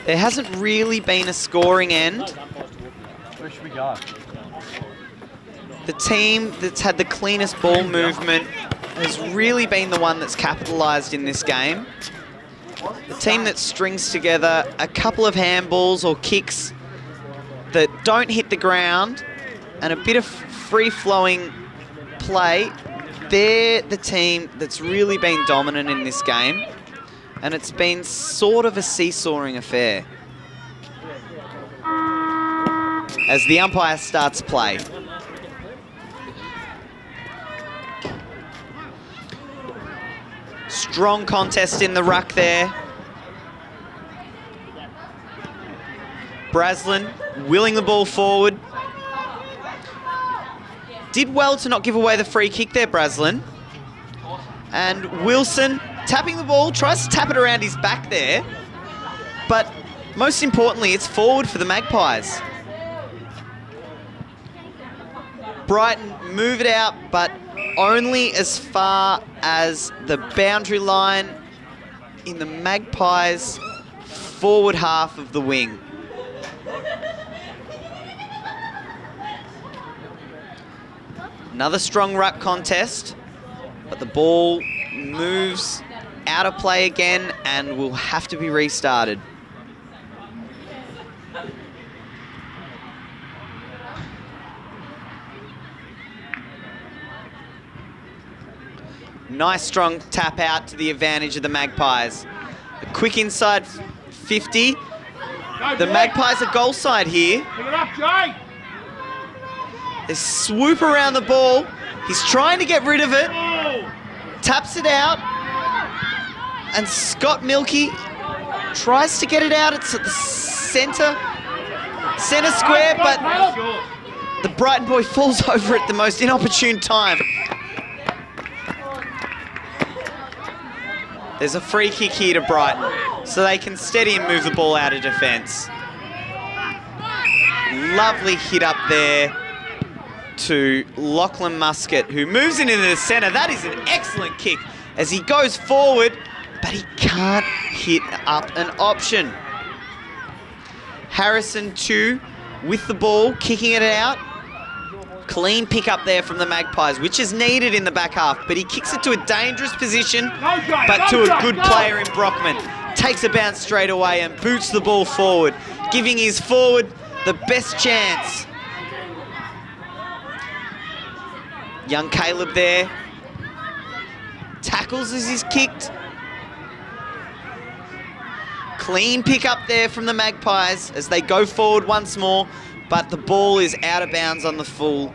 There hasn't really been a scoring end. Where should we go? The team that's had the cleanest ball movement has really been the one that's capitalised in this game. The team that strings together a couple of handballs or kicks that don't hit the ground and a bit of free-flowing play, they're the team that's really been dominant in this game. And it's been sort of a seesawing affair as the umpire starts play. Strong contest in the ruck there. Braslin willing the ball forward. Did well to not give away the free kick there, Braslin. And Wilson tapping the ball, tries to tap it around his back there. But most importantly, it's forward for the Magpies. Brighton move it out, but only as far as the boundary line in the Magpies' forward half of the wing. Another strong ruck contest, but the ball moves out of play again and will have to be restarted. Nice strong tap out to the advantage of the Magpies. A quick inside 50. The Magpies are goal side here. Pick it up, Jay! They swoop around the ball. He's trying to get rid of it. Oh. Taps it out. And Scott Milky tries to get it out. It's at the centre square, but the Brighton boy falls over at the most inopportune time. There's a free kick here to Brighton, so they can steady and move the ball out of defence. Lovely hit up there to Lachlan Muscat, who moves into the centre. That is an excellent kick as he goes forward, but he can't hit up an option. Harrison too with the ball, kicking it out. Clean pick up there from the Magpies, which is needed in the back half, but he kicks it to a dangerous position, but to a good player in Brockman. Takes a bounce straight away and boots the ball forward, giving his forward the best chance. Young Caleb there. Tackles as he's kicked. Clean pick up there from the Magpies as they go forward once more, but the ball is out of bounds on the full.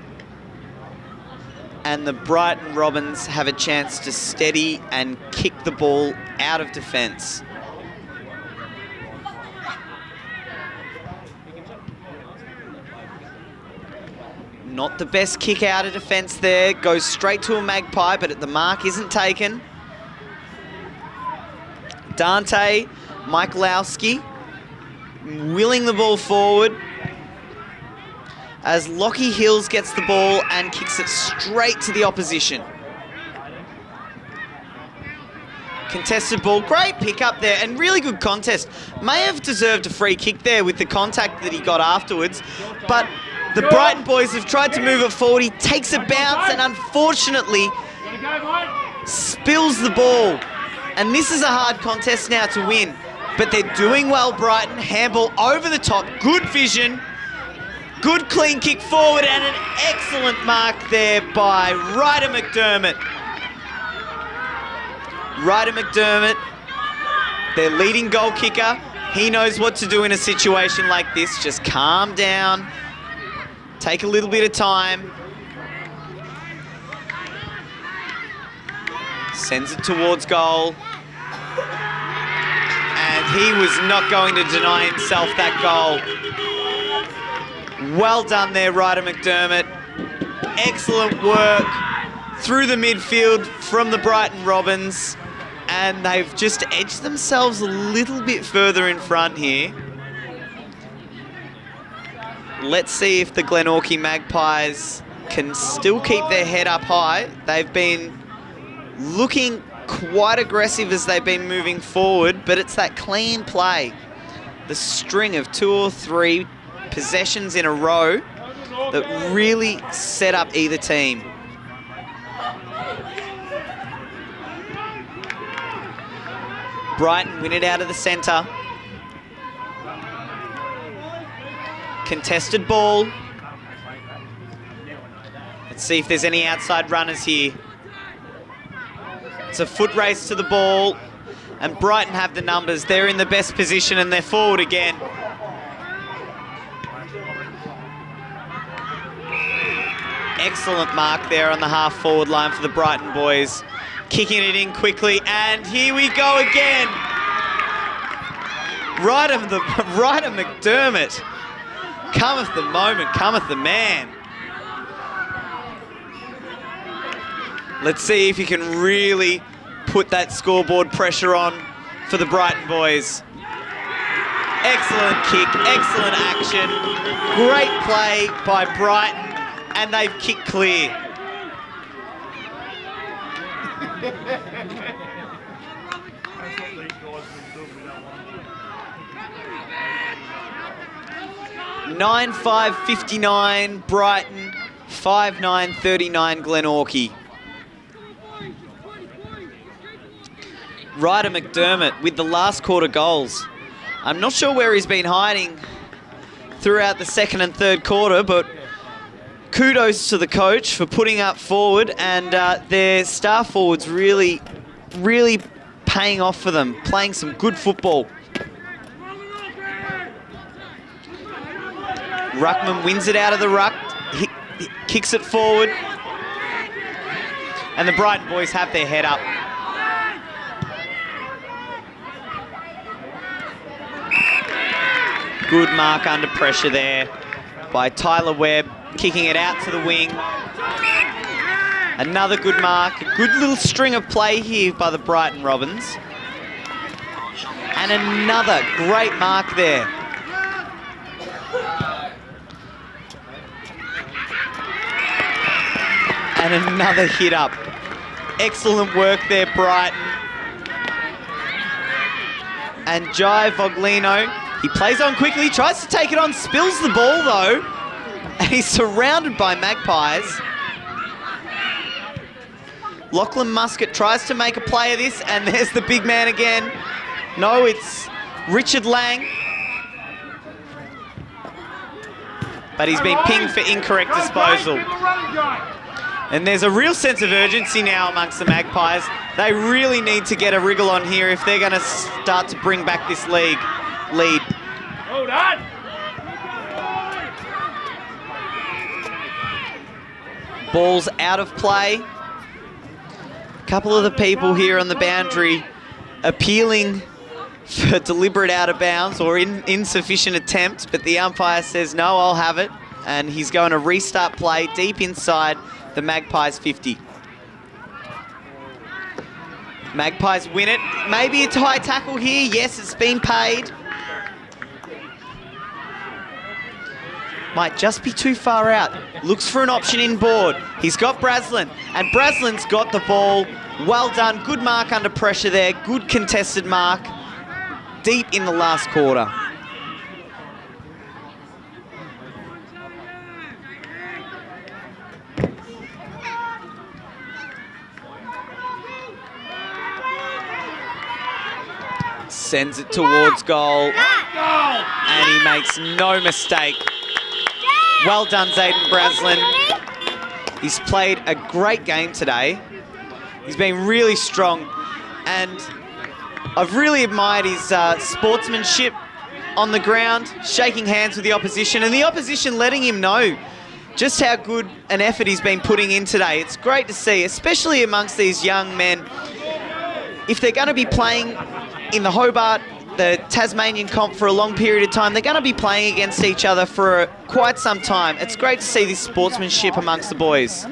And the Brighton Robins have a chance to steady and kick the ball out of defence. Not the best kick out of defence there. Goes straight to a Magpie, but the mark isn't taken. Dante Michalowski willing the ball forward as Lockie Hills gets the ball and kicks it straight to the opposition. Contested ball, great pick up there and really good contest. May have deserved a free kick there with the contact that he got afterwards, but The Brighton boys have tried to move it forward. He takes a bounce and unfortunately spills the ball. And this is a hard contest now to win. But they're doing well, Brighton. Handball over the top. Good vision. Good clean kick forward and an excellent mark there by Ryder McDermott. Ryder McDermott, their leading goal kicker. He knows what to do in a situation like this. Just calm down. Take a little bit of time. Sends it towards goal. And he was not going to deny himself that goal. Well done there, Ryder McDermott. Excellent work through the midfield from the Brighton Robins. And they've just edged themselves a little bit further in front here. Let's see if the Glenorchy Magpies can still keep their head up high. They've been looking quite aggressive as they've been moving forward, but it's that clean play, the string of 2 or 3 possessions in a row that really set up either team. Brighton win it out of the centre. Contested ball. Let's see if there's any outside runners here. It's a foot race to the ball, and Brighton have the numbers. They're in the best position and they're forward again. Excellent mark there on the half-forward line for the Brighton boys. Kicking it in quickly, and here we go again. Ryder McDermott. Cometh the moment, cometh the man. Let's see if he can really put that scoreboard pressure on for the Brighton boys. Excellent kick, excellent action. Great play by Brighton, and they've kicked clear. (9:5:59) Brighton, 5:9:39 Glenorchy. Ryder McDermott with the last quarter goals. I'm not sure where he's been hiding throughout the second and third quarter, but kudos to the coach for putting up forward, and their star forwards really paying off for them, playing some good football. Ruckman wins it out of the ruck, he kicks it forward, and the Brighton boys have their head up. Good mark under pressure there by Tyler Webb, kicking it out to the wing. Another good mark, a good little string of play here by the Brighton Robins. And another great mark there. And another hit up. Excellent work there, Brighton. And Jai Voglino, he plays on quickly, tries to take it on, spills the ball though. And he's surrounded by Magpies. Lachlan Muscat tries to make a play of this, and there's the big man again. No, it's Richard Lang. But he's been pinged for incorrect disposal. And there's a real sense of urgency now amongst the Magpies. They really need to get a wriggle on here if they're going to start to bring back this lead. Hold on. Ball's out of play. A couple of the people here on the boundary appealing for deliberate out of bounds or insufficient attempt, but the umpire says, no, I'll have it. And he's going to restart play deep inside the Magpies 50. Magpies win it. Maybe it's high tackle here. Yes, it's been paid. Might just be too far out. Looks for an option inboard. He's got Braslin, and Braslin's got the ball. Well done. Good mark under pressure there. Good contested mark. Deep in the last quarter. Sends it towards goal. And he makes no mistake. Well done, Zayden Braslin. He's played a great game today. He's been really strong. And I've really admired his sportsmanship on the ground, shaking hands with the opposition, and the opposition letting him know just how good an effort he's been putting in today. It's great to see, especially amongst these young men. If they're going to be playing in the Hobart, the Tasmanian comp for a long period of time, they're going to be playing against each other for quite some time. It's great to see this sportsmanship amongst the boys.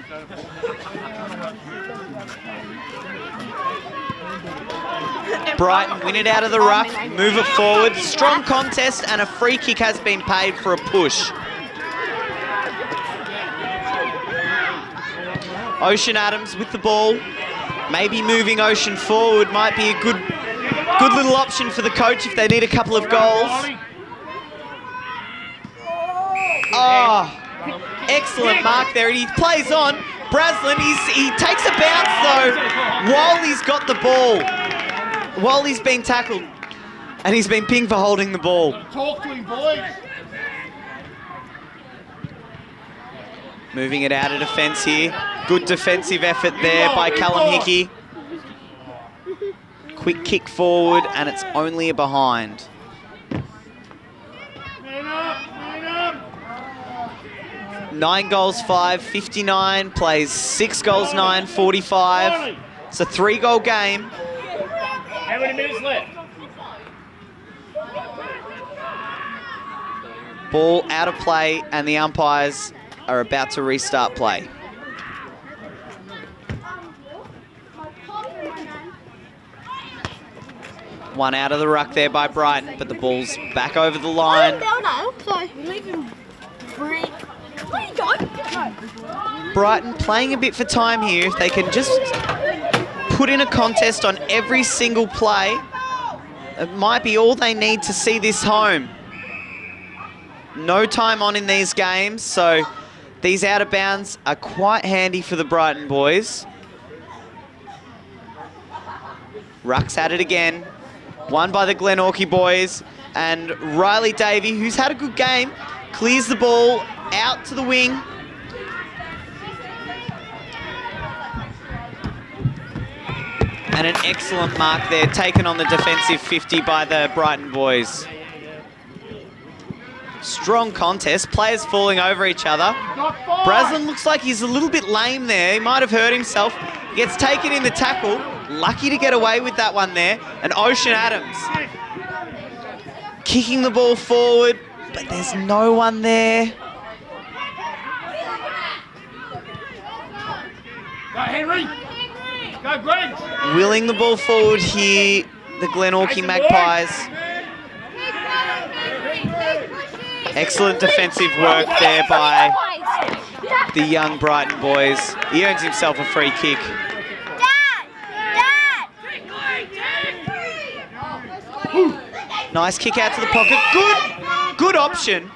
Brighton win it out of the ruck, move it forward. Strong contest, and a free kick has been paid for a push. Ocean Adams with the ball. Maybe moving Ocean forward might be a good little option for the coach if they need a couple of goals. Oh, excellent mark there. And he plays on. Braslin, he takes a bounce though while he's got the ball, while he's been tackled. And he's been pinged for holding the ball. Talk to him, boys. Moving it out of defence here. Good defensive effort there by Callum Hickey. Quick kick forward, and it's only a behind. 9 goals, 5, 59. Plays 6 goals, 9, 45. It's a 3-goal game. How many minutes left? Ball out of play, and the umpires are about to restart play. One out of the ruck there by Brighton, but the ball's back over the line. Brighton playing a bit for time here. If they can just put in a contest on every single play, it might be all they need to see this home. No time on in these games, so these out of bounds are quite handy for the Brighton boys. Ruck's at it again. Won by the Glenorchy boys. And Riley Davey, who's had a good game, clears the ball out to the wing. And an excellent mark there, taken on the defensive 50 by the Brighton boys. Strong contest, players falling over each other. Braslin looks like he's a little bit lame there. He might have hurt himself. Gets taken in the tackle. Lucky to get away with that one there. And Ocean Adams kicking the ball forward, but there's no one there. Go, Henry. Go, Greg. Willing the ball forward here, the Glenorchy Magpies. Excellent defensive work there by the young Brighton boys. He earns himself a free kick. Nice kick out to the pocket. Good option.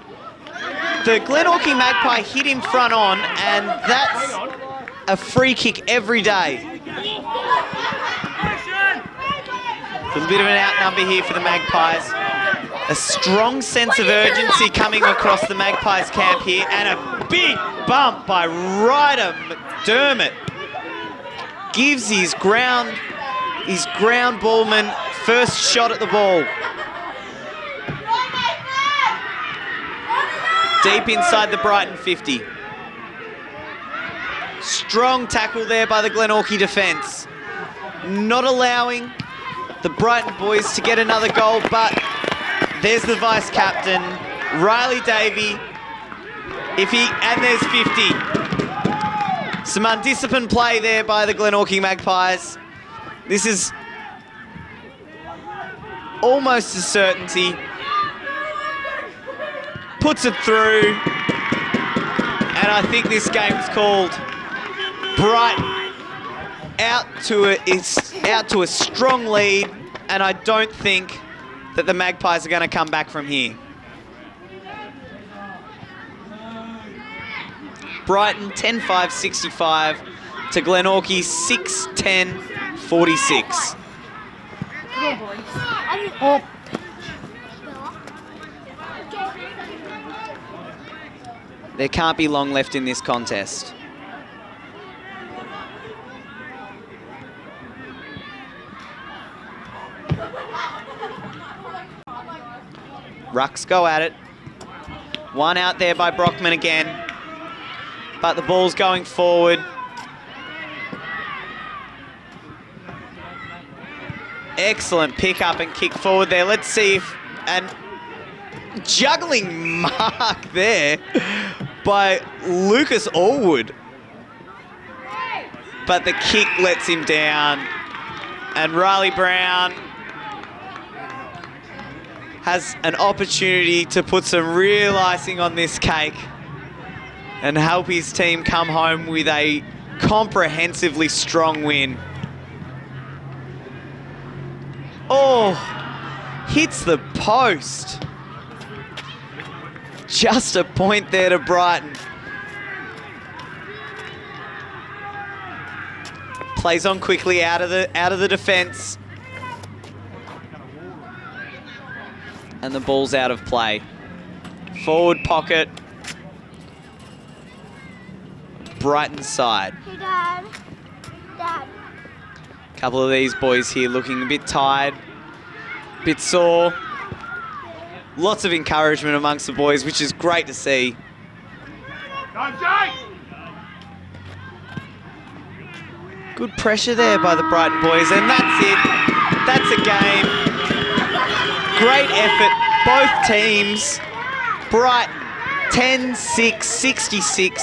The Glenorchy Magpie hit him front on, and that's a free kick every day. A little bit of an outnumber here for the Magpies. A strong sense of urgency coming across the Magpies camp here, and a big bump by Ryder McDermott. Gives his ground ballman first shot at the ball. Deep inside the Brighton 50. Strong tackle there by the Glenorchy defence. Not allowing the Brighton boys to get another goal, but there's the vice-captain, Riley Davey. And there's 50. Some undisciplined play there by the Glenorchy Magpies. This is almost a certainty. Puts it through. And I think this game's called. Brighton out to a strong lead, and I don't think that the Magpies are going to come back from here. Brighton 10-5-65 to Glenorchy 6-10-46. Oh. There can't be long left in this contest. Rucks go at it. One out there by Brockman again. But the ball's going forward. Excellent pick up and kick forward there. Let's see if... And juggling mark there by Lucas Allwood. But the kick lets him down. And Riley Brown has an opportunity to put some real icing on this cake and help his team come home with a comprehensively strong win. Oh, hits the post. Just a point there to Brighton. Plays on quickly out of the defence. And the ball's out of play. Forward pocket. Brighton side. Hey, Dad. Dad. Couple of these boys here looking a bit tired, a bit sore. Lots of encouragement amongst the boys, which is great to see. Good pressure there by the Brighton boys, and that's it. That's a game. Great effort, both teams. Brighton 10-6-66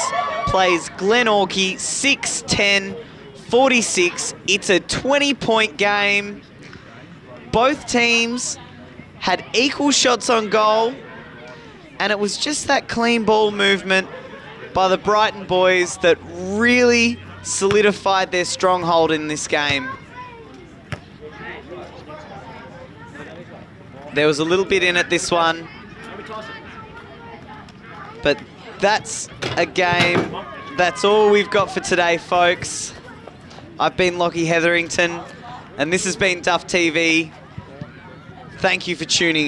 plays Glenorchy 6-10-46. It's a 20-point game. Both teams had equal shots on goal, and it was just that clean ball movement by the Brighton boys that really solidified their stronghold in this game. There was a little bit in it this one, but that's a game. That's all we've got for today, folks. I've been Lachlan Hetherington, and this has been Duff TV. Thank you for tuning in.